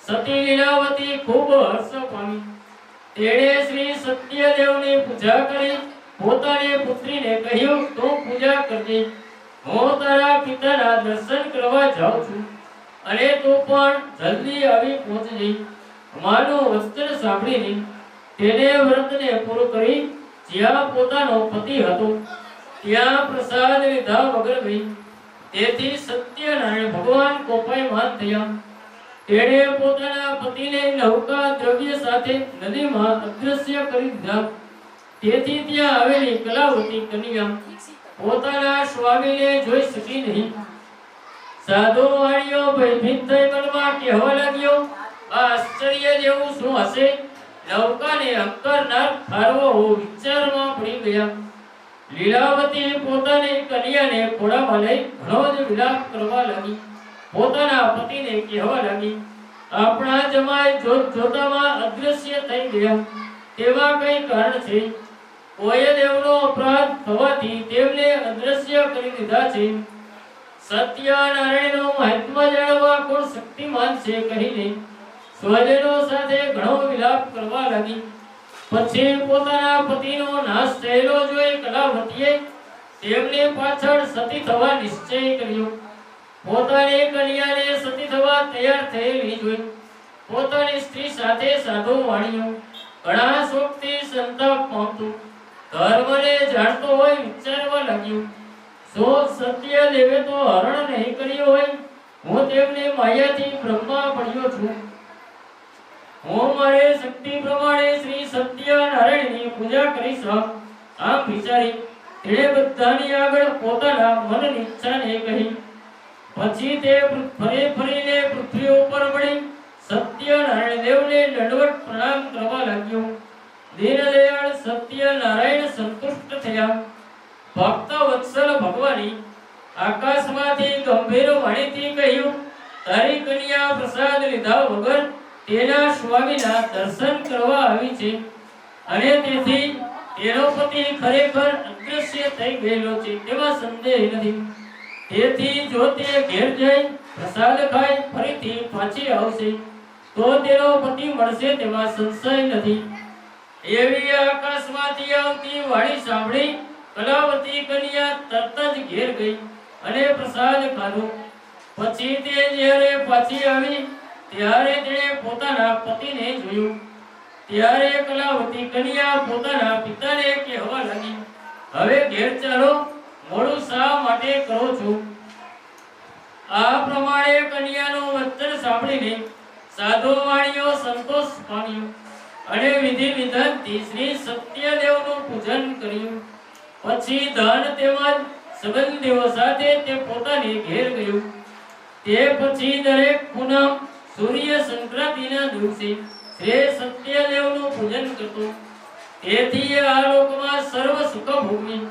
સતી લીલાવતી ખૂબ હર્ષ પામી. તેણે શ્રી સત્યદેવની પૂજા કરી પોતાની પુત્રીને કહ્યું, તું પૂજા કરજે, હું તારા પિતાના દર્શન કરવા જાઉં છું અને તું પણ જલ્દી આવી પહોંચજે. માનું વચન સાંભળીને તેને વ્રતને પૂરું કરી જ્યાં પોતાનો પતિ હતો ત્યાં પ્રસાદ લીધા વગર ગઈ. તેથી સત્યનારાયણ ભગવાન કોપાયમાન થયા. તેણે પોતાના પતિને નૌકા દ્રવ્ય સાથે નદીમાં અદૃશ્ય કરી દીધા. તેથી ત્યાં આવેલી કલાવતી કન્યા પોતાના સ્વામીને જોઈ શકી નહીં. સાધુ વાણીઓ ભયભીત થઈ મનમાં કહેવા લાગ્યો, આ આશ્ચર્ય જેવું શું હશે? નૌકાને અંકરનાર ફારવો વિચારમાં પડી ગયા. લીલાવતી પોતાની કન્યાને ખોળામાં લઈ ઘણો જ વિલાપ કરવા લાગી. પોતાના પતિને કહેવા લાગી, આપણા જમાઈ જોતામાં અદૃશ્ય થઈ ગયા, તેવા કઈ કારણ છે? કોઈ દેવનો અપરાધ થવાથી તેમને અદૃશ્ય કરી દીધા છે. સત્યનારાયણનું મહાત્મ્ય જાણવા કોણ શક્તિમાન છે કહીને સ્વજનો સાથે ઘણો વિલાપ કરવા લાગી. પછી પોતાના પતિનો નાશ થયેલો જોઈ કલાવતીએ તેમને પાછળ સતી થવા નિશ્ચય કર્યો. પોતાની કન્યાને સતી થવા તૈયાર થયેલી જોઈ પોતાની સ્ત્રી સાથે સાધુ વાણીઓ ઘણા શોકથી સંતાપ પામતું ધર્મને જાણતો હોય વિચારવા લાગ્યું, શું સત્ય દેવે તો હરણ નહીં કર્યો હોય? હું તેમને માયાથી બ્રહ્મા પડ્યો છું. હું મારે શક્તિ પ્રમાણે શ્રી સત્યનારાયણની પૂજા કરીશ. આમ વિચારી તેણે બધાની આગળ પોતાના મનની ઈચ્છાને કહી. પછી તે ફરીને પૃથ્વી ઉપર પડી સત્યનારાયણ દેવને દંડવત પ્રણામ કરવા લાગ્યો. દીનદયાળ સત્યનારાયણ સંતુષ્ટ થયા. ભક્ત વત્સલ ભગવાને આકાશમાંથી ગંભીર વાણીથી કહ્યું, તારી કન્યા પ્રસાદ લીધા વગર તેના સ્વામીના દર્શન કરવા આવી છે અને તેથી તેનો પતિ ખરેખર અદૃશ્ય થઈ ગયેલો છે તેમાં સંદેહ નથી. તેથી જો તે ઘેર જઈ પ્રસાદ ખાઈ ફરીથી પાછી આવશે તો તેનો પતિ મળશે તેમાં સંશય નથી. એવી આકાશમાંથી આવતી વાણી સાંભળી કલાવતી કન્યા તરત જ ઘેર ગઈ અને પ્રસાદ ખાધો. પછી તે જ્યારે પાછી આવી ત્યારે તેણે પોતાના પતિને જોયું. ત્યારે કલાવતી કન્યા પોતાના પિતાને કહેવા લાગી, હવે ઘેર ચાલો, મોડું શા માટે કરો છો? આ પ્રમાણે કન્યાનું વચન સાંભળીને સાધુ વાણીઓ સંતોષ પામ્યો અને વિધિ વિધાનથી શ્રી સત્યદેવનું પૂજન કર્યું. પછી ધન તેમજ સંબંધીઓ સાથે તે પોતાને ઘેર ગયું. તે પછી દરેક પૂનમ સૂર્ય સંક્રાંતિના દિવસે શ્રી સત્યદેવનું પૂજન કરતો. તેથી આ લોકમાં સર્વ સુખ ભોગવી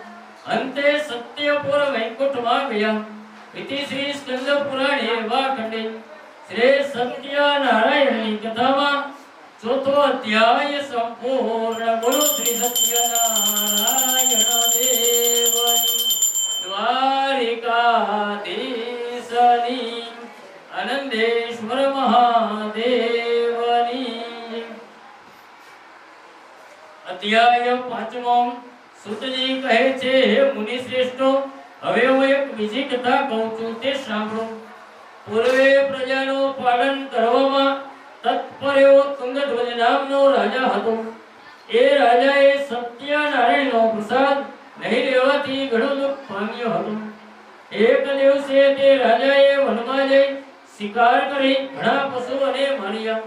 અંતે સત્યપુર વૈકુંઠમાં ગયા. ઇતિ શ્રી સ્કંદ પુરાણે એવા ખંડે શ્રી સત્યનારાયણની કથામાં ચોથો અધ્યાય સંપૂર્ણ. બોલો શ્રી સત્યનારાયણ દેવની દ્વારિકાધીશની આનંદેશ્વર મહાદેવની. અધ્યાય પાંચમો. સુતજી કહે છે, હે મુનિ શ્રેષ્ઠો, હવે હું એક બીજી કથા કહું છું, તે સાંભળો. પૂર્વે પ્રજાનું પાલન કરવામાં તત્પર એવો તુંગધ્વજ નામનો રાજા હતો. એ રાજાએ સત્યનારાયણનો પ્રસાદ નહીં લેવાથી ઘણો દુઃખ પામ્યો હતો. એક દિવસે તે રાજાએ વનમાં જઈ શિકાર કરી ઘણા પશુઓને માર્યા.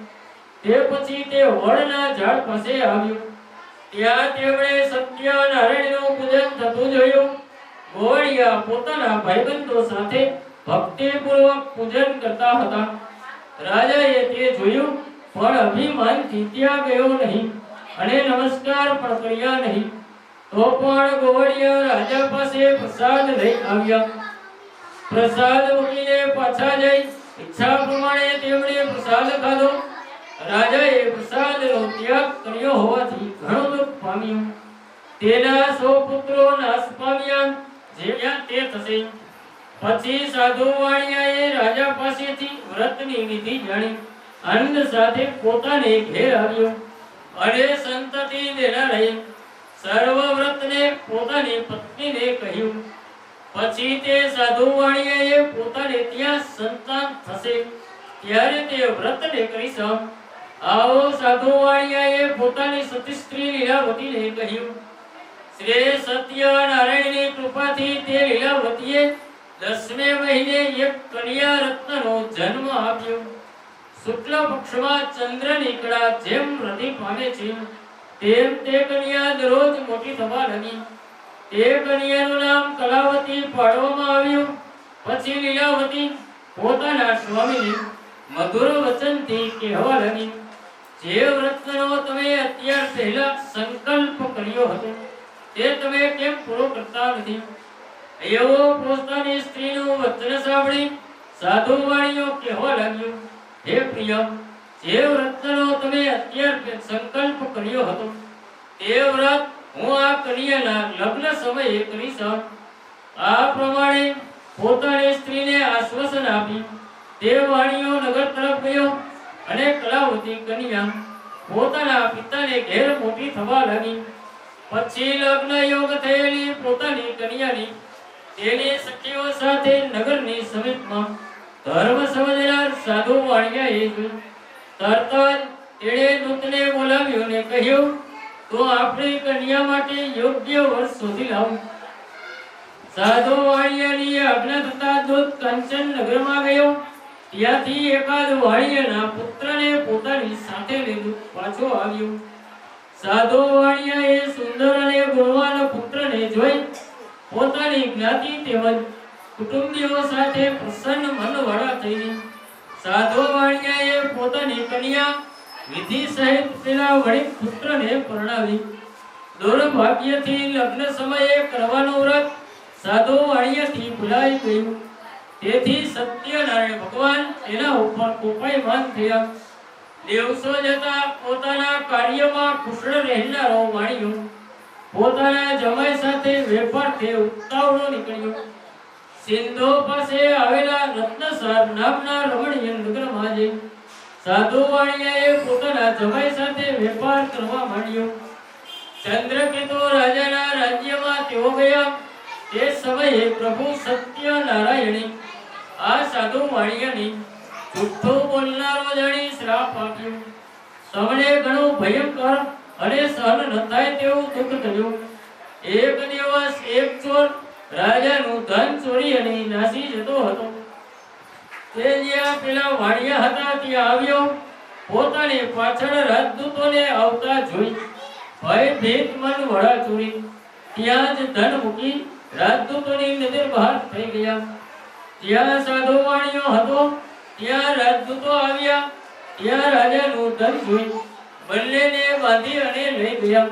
તે પછી તે વડના ઝાડ પાસે આવ્યો. ત્યાં તેમણે સત્યનારાયણનું પૂજન થતું જોયું. ગોવાળિયા પોતાના ભાઈબંધો સાથે ભક્તિપૂર્વક પૂજન કરતા હતા. રાજાએ તે જોયું પણ અભિમાનથી ત્યાં ગયો નહીં અને નમસ્કાર પણ કર્યા નહીં. તો પણ ગોવાળિયા રાજા પાસે પ્રસાદ લઈ આવ્યા. પ્રસાદ મૂકીને પાછા જઈ ઈચ્છા પ્રમાણે તેમણે પ્રસાદ ખાધો. રાજાએ પ્રસાદનો ત્યાગ કર્યો હોવાથી ઘણો દુઃખ પામ્યો. તેના 100 પુત્રો નાશ પામ્યા, જેમ તે થશે. પછી સાધુ વાણિયાએ રાજા પાસેથી વ્રતની વિધિ જાણી આનંદ સાથે પોતાને ઘેર આવ્યો અને સંતતિ દેનારાએ સર્વ વ્રતને પોતાની પત્નીને કહ્યું. પછી તે સાધુ વાણિયાએ પોતાને ત્યાં સંતાન થશે ત્યારે તે વ્રતને કરીશ. આવો સાધુ વાણિયાએ પોતાની સતી સ્ત્રી લીલાવતીને કહ્યું. શ્રી સત્યનારાયણની કૃપાથી તે લીલાવતીએ 10મે મહિને એક કન્યા રત્નનો જન્મ આપ્યો. શુક્લ પક્ષમાં ચંદ્ર નીકળા જેમ વૃદ્ધિ પામે છે તેમ તે કન્યા દરરોજ મોટી થવા લાગી. તે કન્યાનું નામ કલાવતી પાડવામાં આવ્યું. પછી લીલાવતી પોતાના સ્વામીને મધુર વચનથી કહેવા લાગી, જે વ્રતનો તમે અત્યાર પહેલા સંકલ્પ કર્યો હતો તે તમે કેમ પૂરો કરતા નથી? એવો પોતાની સ્ત્રીનું વચન સાંભળી સાધુ વાણીઓ કહેવા લાગ્યો, હે પ્રિય, જે વ્રતનો તમે અત્યાર સંકલ્પ કર્યો હતો તે વ્રત હું આ કન્યાના લગ્ન સમયે કરીશ. આ પ્રમાણે પોતાની સ્ત્રીને આશ્વાસન આપી તે વાણીઓ નગર તરફ ગયો અને કલાવતી કન્યા પોતાના પિતાને ઘેર મોટી થવા લાગી. પછી લગ્ન યોગ થયેલી પોતાની કન્યાની તેની સખીઓ સાથે નગરની સમીપમાં ધર્મ સમજનાર સાધુ વાણિયાએ જોઈ. તરત જ તેણે દૂતને બોલાવ્યો ને કહ્યું, તો આપણી કન્યા માટે યોગ્ય વર શોધી લાવો. સાધુ વાણિયાની આજ્ઞા થતા દૂત કંચન નગરમાં ગયો. ત્યાંથી એકાદ વાણિયાના પુત્રને પોતાની સાથે લઈ પાછો આવ્યો. સાધુ વાણિયાએ સુંદર અને ગુણવાન પુત્રને જોઈ પોતાની જ્ઞાતિ તેમજ કુટુંબીઓ સાથે પ્રસન્ન મનવાળા થઈ. સાધુ વાણિયાએ પોતાની કન્યા વિધિ સહિત પેલા વણિક પુત્રને પરણાવી. દુર્ભાગ્યથી લગ્ન સમયે કરવાનું વ્રત સાધુ વાણિયાથી ભૂલાઈ ગયું. તેથી સત્યનારાયણ ભગવાન તેના ઉપર કોપાયમાન થયા. દિવસો જતા પોતાના કાર્યમાં કુશળ રહેનારો વાણિયો પોતાના જમાઈ સાથે વેપારથી ઉતાવળો નીકળ્યો. સિંધુ પાસે આવેલા રત્નસાર નામના રમણીય નગરમાં જઈ સાધુ વાણિયાએ પોતાના જમાઈ સાથે વેપાર કરવા માંડ્યો. ચંદ્રકેતુ રાજાના રાજ્યમાં તેઓ ગયા. તે સમયે પ્રભુ સત્યનારાયણે આ સાધુ વાણિયાને જુઠ્ઠું બોલનારો જાણી શ્રાપ આપ્યો. તમને ઘણું ભયંકર અને સહન ન થાય તેવું દુઃખ થયું. એક દિવસ એક ચોર રાજાનું ધન ચોરી અને નાસી જતો હતો. તે જ્યાં પેલા વાણિયા હતા ત્યાં આવ્યો. પોતાની પાછળ રાજદૂતોને આવતા જોઈ ભયભીત મન વડા ચોરી ત્યાં જ ધન મૂકી રાજદૂતોની નજર બહાર થઈ ગયા. ત્યાં સાધુ વાણિયો હતો ત્યાં રાજદૂતો આવ્યા. ત્યાં રાજાનું ધન જોઈ બંનેને બાંધી અને લઈ ગયા.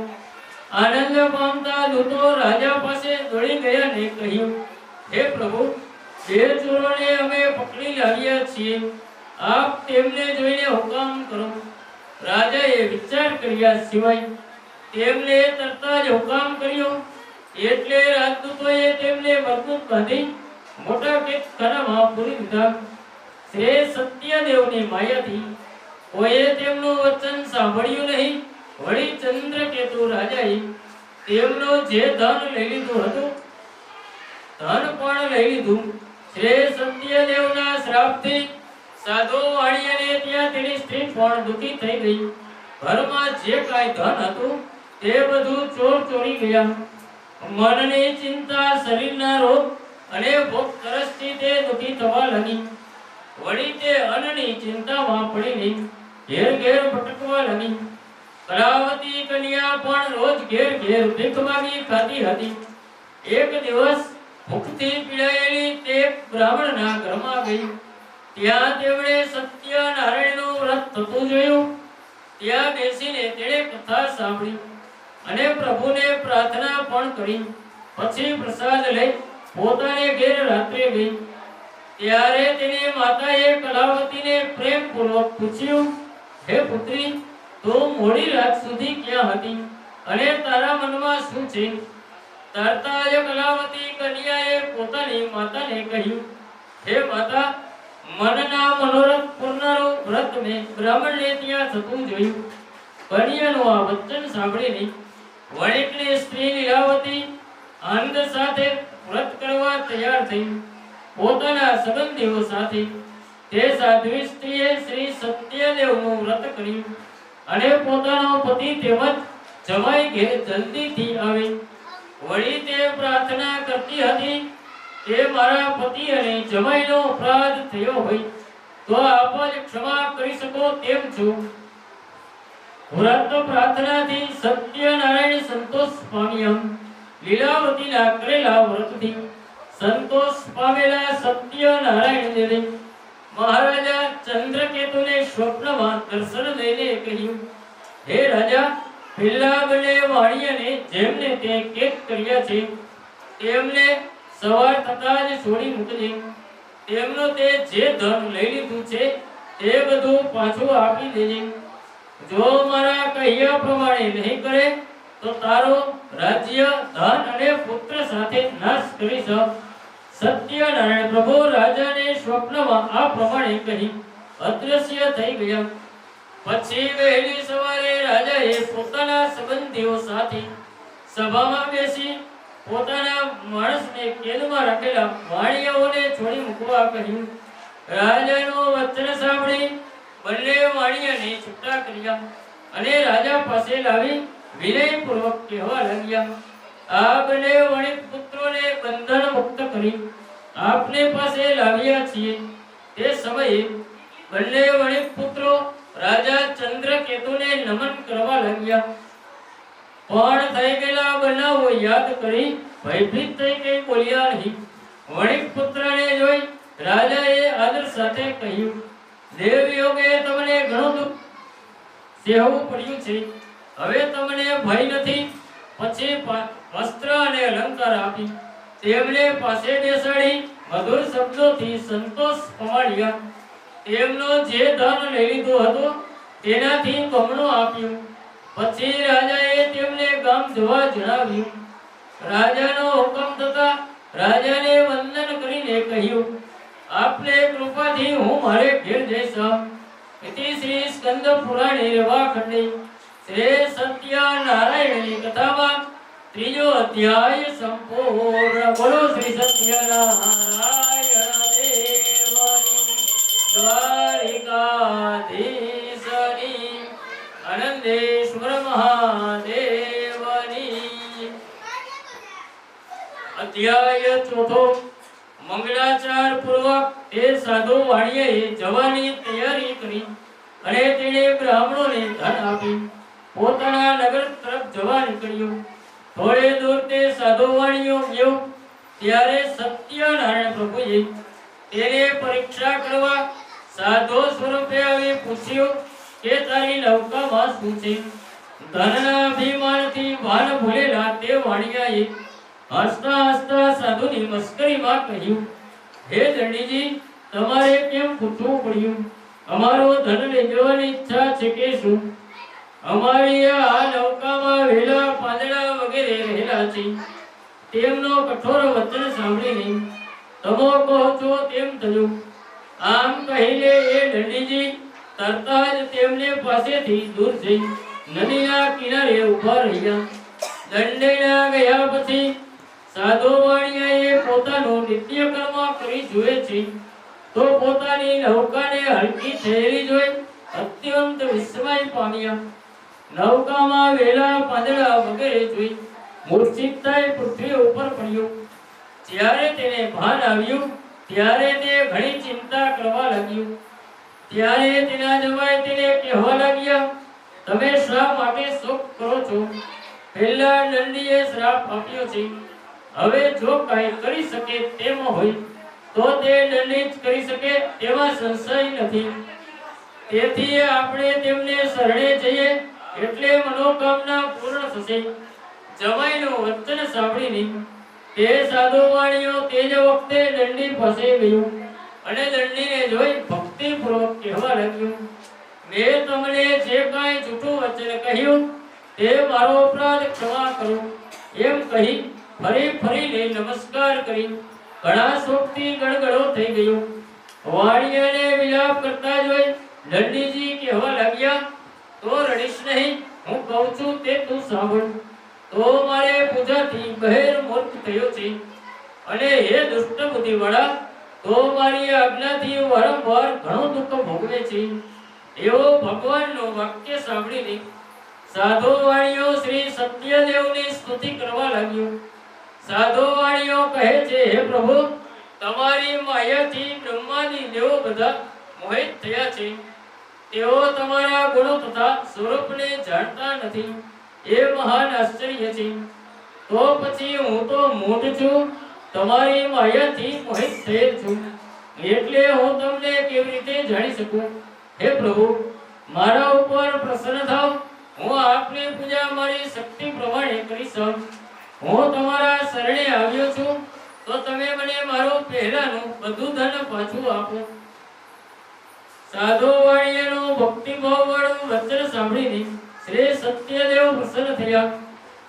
આનંદ પામતા દૂતો રાજા પાસે દોડી ગયા ને કહ્યું, હે પ્રભુ, બે ચોરોને અમે પકડી લાવ્યા છીએ. આપ તેમને જોઈને હુકમ કરો. રાજાએ વિચાર કર્યા સિવાય તેમને તરત જ હુકમ કર્યો. એટલે રાજદૂતોએ તેમને મજબૂત બાંધી મોટા કેદખાનામાં પૂરી દીધા. શ્રી સત્યદેવની માયાથી કોઈએ તેમનું વચન સાંભળ્યું નહીં. વળી ચંદ્રકેતુ રાજાએ તેમનું જે ધન લઈ લીધું હતું ધન પણ લઈ લીધું. શ્રી સત્યદેવના શ્રાપથી સાધુ વાણિયાને ત્યાં તેની સ્ત્રી પણ દુઃખી થઈ ગઈ. ઘરમાં જે કાંઈ ધન હતું તે બધું ચોર ચોરી ગયા. મનની ચિંતા, શરીરના રોગ અને ભૂખ તરસથી તે દુઃખી થવા લાગી. વળી તે અન્નની ચિંતામાં પડીને ઘેર ઘેર ભટકવા લાગી. કલાવતી કન્યા પણ રોજ ઘેર ઘેર ભીખ માંગી ખાતી હતી. એક દિવસ ભૂખથી પીડાયેલી તે બ્રાહ્મણના ઘરમાં ગઈ. ત્યાં તેમણે સત્યનારાયણનું વ્રત થતું જોયું. ત્યાં બેસીને તેણે કથા સાંભળી અને પ્રભુને પ્રાર્થના પણ કરી. પછી પ્રસાદ લઈ પોતાને ઘેર રાત્રે ગઈ. ત્યારે તેની માતાએ કલાવતીને પ્રેમપૂર્વક પૂછ્યું, હે પુત્રી, તું મોડી રાત સુધી ક્યાં હતી અને તારા મનમાં શું છે? તરત જ કલાવતી કન્યાએ પોતાની માતાને કહ્યું, હે માતા, મનના મનોરથ પૂર્ણનું વ્રત મેં બ્રાહ્મણને ત્યાં થતું જોયું. કન્યાનું આ વચન સાંભળીને વણિકની સ્ત્રી લીલાવતી આનંદ સાથે વ્રત કરવા તૈયાર થઈ. પોતાના સંબંધીઓ સાથે તે સાધ્વી સ્ત્રીએ શ્રી સત્યદેવનું વ્રત કર્યું અને પોતાનો પતિ તેમજ જમાઈ ઘેર જલ્દીથી આવે. વળી તે પ્રાર્થના કરતી હતી કે મારા પતિ અને જમાઈનો અપરાધ થયો હોય તો આપ જ ક્ષમા કરી શકો તેમ છું. વ્રત પ્રાર્થનાથી સત્યનારાયણ સંતોષ પામ્યા. લીલાવતીના કરેલા વ્રતથી સંતોષ પામેલા સત્યનારાયણને મહારાજા ચંદ્રકેતુને સ્વપ્નમાં દર્શન લઈને કહ્યું, હે રાજા, પેલા બંને વાણિયાને જેમને તે કેદ કર્યા છે તેમને સવાર થતા જ છોડી મૂકજે. તેમનો તે જે ધન લઈ લીધું છે તે બધું પાછું આપી દેજે. જો મારા કહ્યા પ્રમાણે નહીં કરે તો તારો રાજ્ય, ધન અને પુત્ર સાથે નાશ કરીશ. સત્યનારાયણ પ્રભુ રાજાને સ્વપ્નમાં આ પ્રમાણે કહી અદ્રશ્ય થઈ ગયા. પછી વહેલી સવારે રાજાએ પોતાના સંબંધીઓ સાથે સભામાં બેસી પોતાના માણસને કેદમાં રાખેલા વાણિયાઓને છોડી મૂકવા કહ્યું. રાજાનું વચન સાંભળી બંને વાણિયાને છૂટા કર્યા અને રાજા પાસે લાવી વિનયપૂર્વક કહેવા લાગ્યા, આ બંને વણિક પુત્રોને બંધન મુક્ત કરી આપને પાસે લાવ્યા છીએ. તે સમયે બંને વણિક પુત્રો રાજા ચંદ્રકેતુને નમન કરવા લાગ્યા. પણ થઈ ગયેલા બનાવો યાદ કરી ભયભીત થઈ કઈ બોલ્યા નહીં. વણિક પુત્રને જોઈ રાજાએ આદર સાથે કહ્યું, દેવયોગે તમને ઘણું દુઃખ સહેવું પડ્યું છે. હવે તમને ભય નથી. પછી વસ્ત્ર અને અલંકાર આપી તેમને પાસે બેસાડી મધુર શબ્દોથી સંતોષ પમાડ્યા. તેમનો જે ધન લઈ લીધું હતું તેનાથી બમણું આપ્યું. પછી રાજાએ તેમને ગામ જવા જણાવ્યું. રાજાનો હુકમ થતા રાજાને વંદન કરીને કહ્યું, આપને કૃપાથી હું મારે ઘેર જઈશ. ઇતિ શ્રી સ્કંદ પુરાણે રવાખંડે શ્રી સત્યનારાયણની કથામાં ત્રીજો અધ્યાય સંપૂર્ણ. બોલો શ્રી સત્યનારાયણ દેવની દ્વારિકાધીશની આનંદેશ્વર મહાદેવની. અધ્યાય ચોથો. મંગળાચાર પૂર્વક એ સાધુ વાણિયાએ જવાની તૈયારી કરી અને તેણે બ્રાહ્મણોને ધન આપી પોતાના નગર તરફ જવા નીકળ્યો. થોડે દૂર તે સાધુ વાણિયો ગયો ત્યારે સત્યનારાયણ પ્રભુએ તેને પરીક્ષા કરવા સાધુ સ્વરૂપે આવી પૂછ્યું કે તારી નૌકામાં શું છે? ધનના અભિમાનથી ભાન ભૂલેલા તે વાણિયાએ હસતા હસતા સાધુની મસ્કરીમાં કહ્યું, હે દંડીજી, તમારે કેમ પૂછવું પડ્યું? અમારો ધન લઈ જવાની ઈચ્છા છે કે શું? અમારી આ નૌકામાં વેલા પાંદડા વગેરે રહેલા છે. તેમનો કઠોર વચન સાંભળીને તમે કહો છો તેમ થયું. આમ કહીને એ દંડીજી તરત જ તેમને પાસેથી દૂર જઈ નદીના કિનારે ઊભા રહ્યા. દંડેના ગયા પછી સાધુ વાણિયાએ પોતાનું નિત્ય કર્મ કરી જુએ છે તો પોતાની નૌકાને હલકી થયેલી જોઈ અત્યંત વિસ્મય પામ્યા. નૌકામાં વેલા પાંદડા વગેરે જોઈ મૂર્છિત થઈ પૃથ્વી ઉપર પડ્યો. જ્યારે તેને ભાન આવ્યું ત્યારે તે ઘણી ચિંતા કરવા લાગ્યું. ત્યારે તેના જમાઈ તેને કહેવા લાગ્યા, તમે શા માટે શોક કરો છો? પહેલા દંડીએ શ્રાપ આપ્યો છે. હવે જો કાંઈ કરી શકે તેમ હોય તો તે દંડી જ કરી શકે તેમાં સંશય નથી. તેથી આપણે તેમને શરણે જઈએ એટલે મનોકામના પૂર્ણ થશે. જમાઈનું વચન સાંભળીને તે સાધુ વાણિયો તે જ વખતે દંડી પાસે ગયો અને દંડીને જોઈ ભક્તિપૂર્વક કહેવા લાગ્યો, મેં તમને જે કાંઈ જૂઠું વચન કહ્યું તે મારો અપરાધ ક્ષમા કરો. એમ કહી ફરીને નમસ્કાર કરી ઘણા શોકથી ગળગળો થઈ ગયો. વાણિયાને વિલાપ કરતા જોઈ દંડીજી કહેવા લાગ્યા, તો રડીશ નહીં, હું કહું છું તે તું સાંભળ. તો મારે પૂજાથી બહેર મૂર્ખ થયો છે, અને હે દુષ્ટ બુદ્ધિવાળા, તો મારી આજ્ઞાથી વારંવાર ઘણું દુઃખ ભોગવે છે. એવો ભગવાનનું વાક્ય સાંભળીને સાધુ વાણીઓ શ્રી સત્યદેવની સ્તુતિ કરવા લાગ્યો. સાધુ વાણીઓ કહે છે, હે પ્રભુ, તમારી માયાથી બ્રહ્માદી દેવો બધા મોહિત થયા છે. તેઓ તમારા ગુણો તથા સ્વરૂપને જાણતા નથી. એ મહાન આશ્ચર્ય છે. તો પછી હું તો મૂઢ છું, તમારી માયાથી મોહિત થયેલ છું, એટલે હું તમને કેવી રીતે જાણી શકું? હે પ્રભુ, મારા ઉપર પ્રસન્ન થાઓ. હું આપની પૂજા મારી શક્તિ પ્રમાણે કરીશ. હું તમારા શરણે આવ્યો છું, તો તમે મને મારું પહેલાનું બધું ધન પાછું આપો. સાધુ વાણિયાનું ભક્તિભાવ વાળું વચન સાંભળીને શ્રી સત્યદેવ પ્રસન્ન થયા.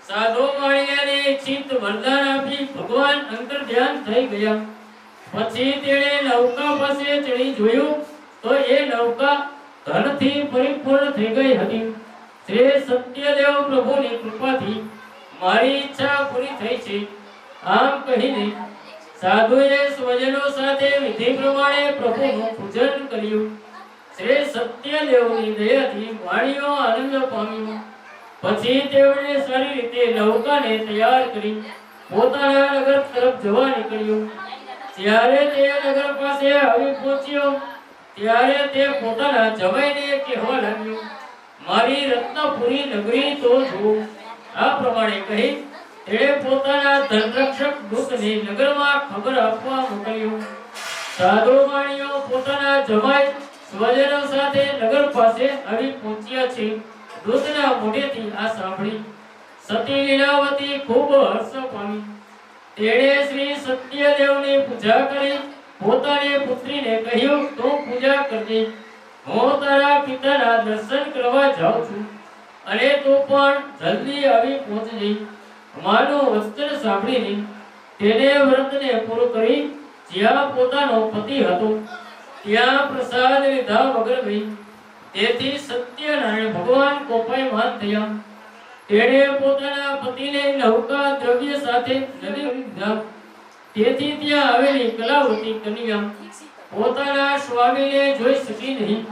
સાધુ વાણિયાને ઈચ્છિત વરદાન આપી ભગવાન અંતર ધ્યાન થઈ ગયા. પછી તેણે નૌકા પાસે ચડી જોયું, તો એ નૌકા ધનથી પરિપૂર્ણ થઈ ગઈ હતી. શ્રી સત્યદેવ પ્રભુની કૃપાથી મારી ઈચ્છા પૂરી થઈ છે. આમ કહીને સાધુએ સ્વજનો સાથે વિધિ પ્રમાણે પ્રભુનું પૂજન કર્યું. શ્રી સત્યદેવની દયાથી વાણીઓ આનંદ પામ્યો. પછી તેમણે સારી રીતે નૌકાને તૈયાર કરી પોતાના નગર તરફ જવા નીકળ્યો. જ્યારે તે નગર પાસે આવી પહોંચ્યો, ત્યારે તે પોતાના જમાઈને કહેવા લાગ્યો, મારી રત્નપુરી નગરી તો જુઓ. આ પ્રમાણે કહી તેણે પોતાના ધનરક્ષક દૂતને નગરમાં ખબર આપવા મોકલ્યો. સાધુ વાણીઓ પોતાના જમાઈ સ્વજનો સાથે નગર પાસે આવી પહોંચ્યા છે. દૂતના મોઢેથી આ સાંભળી સતી લીલાવતી ખૂબ હર્ષ પામી. તેણે શ્રી સત્યદેવની પૂજા કરી પોતાની પુત્રીને કહ્યું, તું પૂજા કરજે, હું તારા પિતાના દર્શન કરવા જાઉં છું, અને તું પણ જલ્દી આવી પહોંચજે. માનું વચન સાંભળીને તેને વ્રતને પૂરું કરી જ્યાં પોતાનો પતિ હતો ત્યાં પ્રસાદ લીધા વગર ગઈ. તેથી સત્યનારાયણ ભગવાન કોપાયમાન થયા. તેણે પોતાના પતિને નૌકા દ્રવ્ય સાથે નદી દીધા. તેથી ત્યાં આવેલી કલાવતી કન્યા પોતાના સ્વામીને જોઈ શકી નહીં.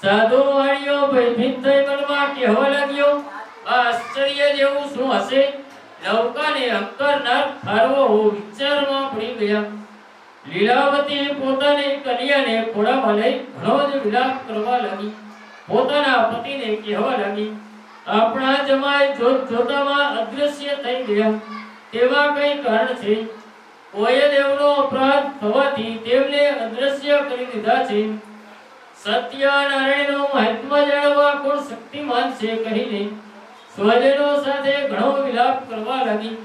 સાધુ વાણીઓ ભયભીત થઈ મનમાં કહેવા લાગ્યો, આ આશ્ચર્ય જેવું શું હશે? નૌકાને અંકરનાર ફારવો વિચારમાં પડી ગયા. લીલાવતી પોતાની કન્યાને ખોળામાં લઈ ઘણો જ વિલાપ કરવા લાગી. પોતાના પતિને કહેવા લાગી, આપણા જમાઈ જોતામાં અદ્રશ્ય થઈ ગયા, તેવા કઈ કારણ છે? કોઈ દેવનો અપરાધ થવાથી તેમને અદ્રશ્ય કરી દીધા છે. સત્યનારાયણનું મહાત્મ્ય જાણવા કોણ શક્તિમાન છે કહીને સ્વજનો સાથે ઘણો વિલાપ કરવા લાગી.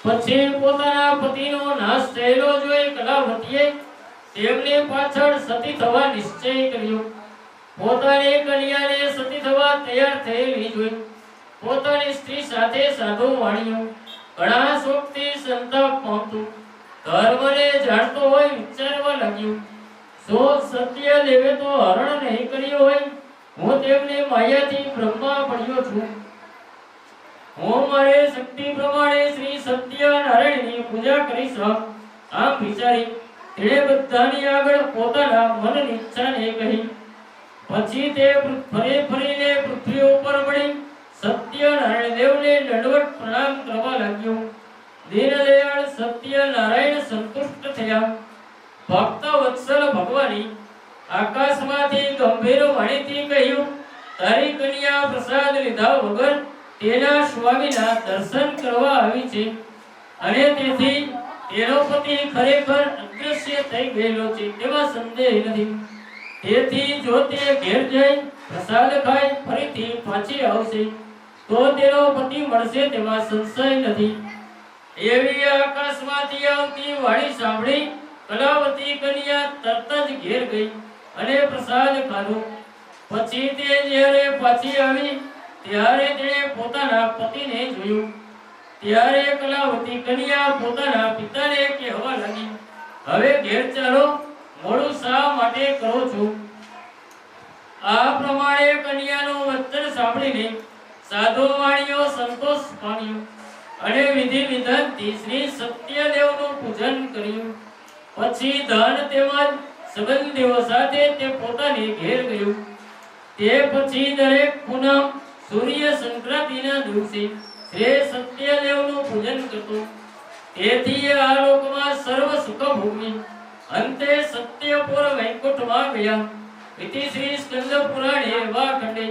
પછી પોતાના પતિનો નાશ થયેલો જોઈ કલાવતીએ તેમને પાછળ સતી થવા નિશ્ચય કર્યો. પોતાની કન્યાને સતી થવા તૈયાર થયેલી જોઈ પોતાની સ્ત્રી સાથે સાધુ વાણીઓ ઘણા શોકથી સંતાપ પામતું ધર્મને જાણતો હોય વિચારવા લાગ્યું, શું સત્યદેવે તો હરણ નહીં કર્યો હોય? હું તેમને માયાથી બ્રહ્મા પડ્યો છું. હું મારે શક્તિ પ્રમાણે શ્રી સત્યનારાયણની પૂજા કરીશ. આમ વિચારી તેણે બધાની આગળ પોતાના મનની ઈચ્છાને કહી. પછી તે ફરીને પૃથ્વી ઉપર પડી સત્યનારાયણ દેવને દંડવત પ્રણામ કરવા લાગ્યો. દીનદયાળ સત્યનારાયણ સંતુષ્ટ થયા. ભક્ત વત્સલ ભગવાને આકાશમાંથી ગંભીર વાણીથી કહ્યું, તારી કન્યા પ્રસાદ લીધા વગર તેના સ્વામીના દર્શન કરવા આવી છે, અને તેથી તેનો પતિ ખરેખર અદૃશ્ય થઈ ગયેલો છે તેમાં સંદેહ નથી. તેથી જો તે ઘેર જઈ પ્રસાદ ખાઈ ફરીથી પાછી આવશે તો તેનો પતિ મળશે તેમાં સંશય નથી. એવી આકાશમાંથી આવતી વાણી સાંભળી કલાવતી કન્યા તરત જ ઘેર ગઈ અને પ્રસાદ ખાધો. પછી તે જ્યારે પાછી આવી ત્યારે તેણે પોતાના પતિને જોયું. ત્યારે કલાવતી કન્યા પોતાના પિતાને કહેવા લાગી, હવે ઘેર ચાલો, મોડું શા માટે કરો છો? આ પ્રમાણે કન્યાનું વચન સાંભળીને સાધુ વાણીઓ સંતોષ પામ્યો અને વિધિ વિધાનથી શ્રી સત્યદેવનું પૂજન કર્યું. પછી ધન તેમજ સંબંધીઓ સાથે તે પોતાને ઘેર ગયો. તે પછી દરેક પૂનમ સૂર્ય સંક્રાંતિના દિવસે શ્રી સત્યદેવનું પૂજન કરતો. તેથી આ લોકમાં સર્વ સુખ ભોગવી અંતે સત્યપુર વૈકુંઠમાં ગયા. ઇતિ શ્રી સ્કંદ પુરાણે વાખંડે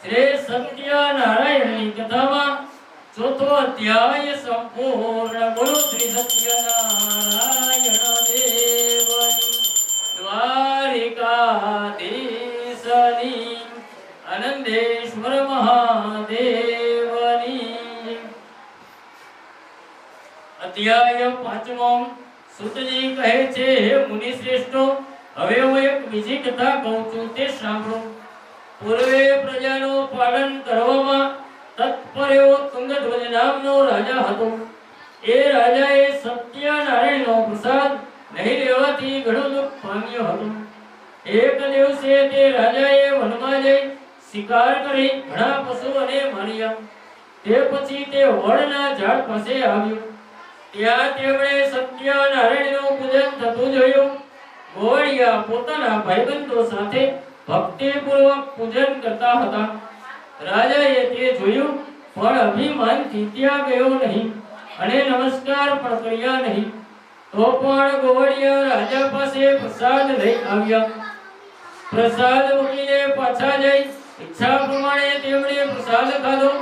શ્રી સત્યનારાયણની કથામાં ચોથો અધ્યાય સંપૂર્ણ. બોલો શ્રી સત્યનારાયણ દેવની દ્વારિકાધીશની આનંદેશ્વર મહાદેવની. અધ્યાય પાંચમો. સુતજી કહે છે, હે મુનિ શ્રેષ્ઠો, હવે હું એક બીજી કથા કહું છું, તે સાંભળો. પૂર્વે પ્રજાનું પાલન કરવામાં તત્પર એવો તુંગધ્વજ નામનો રાજા હતો. એ રાજાએ સત્યનારાયણનો પ્રસાદ નહીં લેવાથી ઘણો દુઃખ પામ્યો હતો. એક દિવસે તે રાજાએ વનમાં જઈ શિકાર કરી ઘણા પશુઓને માર્યા. તે પછી તે વડના ઝાડ પાસે આવ્યો. ત્યાં તેમણે સત્યનારાયણનું પૂજન થતું જોયું. ગોવાળિયા પોતાના ભાઈબંધો સાથે ભક્તિપૂર્વક પૂજન કરતા હતા. રાજાએ તે જોયું, પણ અભિમાનથી ત્યાં ગયો નહીં અને નમસ્કાર પણ કર્યા નહીં. તો પણ ગોવાળિયા રાજા પાસે પ્રસાદ લઈ આવ્યા. પ્રસાદ મૂકીને પાછા જઈ ઈચ્છા પ્રમાણે તેમણે પ્રસાદ ખાધો.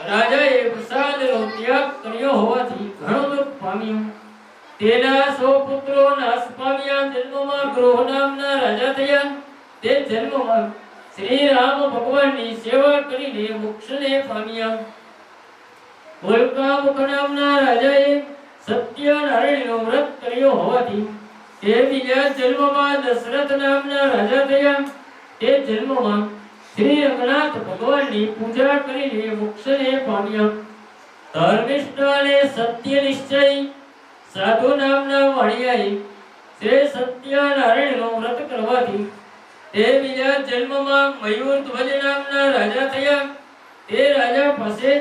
રાજાએ પ્રસાદનો ત્યાગ કર્યો હોવાથી ઘણો દુઃખ પામ્યો. તેના 100 પુત્રો નાશ પામ્યા. જન્મમાં ગ્રોહ નામના રાજા થયા. તે જન્મમાં શ્રી રામ ભગવાનની સેવા કરીને મોક્ષને પામ્યા. હોલકામુખ નામના રાજાએ સત્યનારાયણનો વ્રત કર્યો હોવાથી તે બીજા જન્મમાં દશરથ નામના રાજા થયા. તે જન્મમાં શ્રી રંગનાથ ભગવાનની પૂજા કરીને મોક્ષને પામ્યા. ધર્મિષ્ઠ અને સત્યનિશ્ચયી સાધુ નામના વાણિયાએ શ્રી સત્યનારાયણનો વ્રત કરવાથી તે બીજા જન્મમાં મયુરધ્વજ નામના રાજા થયા. તે રાજા પાસે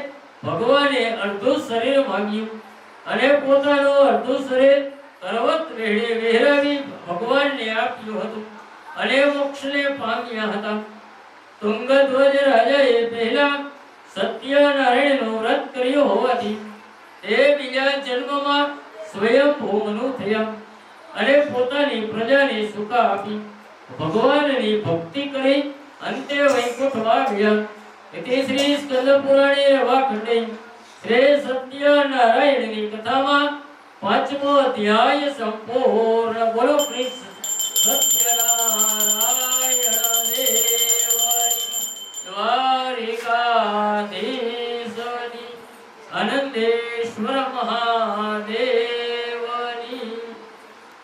ભગવાને અડધું શરીર માંગ્યું અને પોતાનું અડધું શરીર પર્વત વેઢે વહેરાવી ભગવાનને આપ્યું હતું અને મોક્ષને પામ્યા હતા. તુંગધ્વજ રાજાએ પહેલા સત્યનારાયણનું વ્રત કર્યું હોવાથી તે બીજા જન્મમાં સ્વયંભૂ મનુ થયા અને પોતાની પ્રજાને સુખ આપી ભગવાનની ભક્તિ કરી અંતે વૈકુંઠમાં ગયા. ઇતિ શ્રી સ્કંદ પુરાણે વાખંડે શ્રી સત્યનારાયણની કથામાં પાંચમો અધ્યાય સંપૂર્ણ. બોલો શ્રી સત્યનારાયણ દેવની દ્વારિકાધીશની આનંદેશ્વર મહાદેવ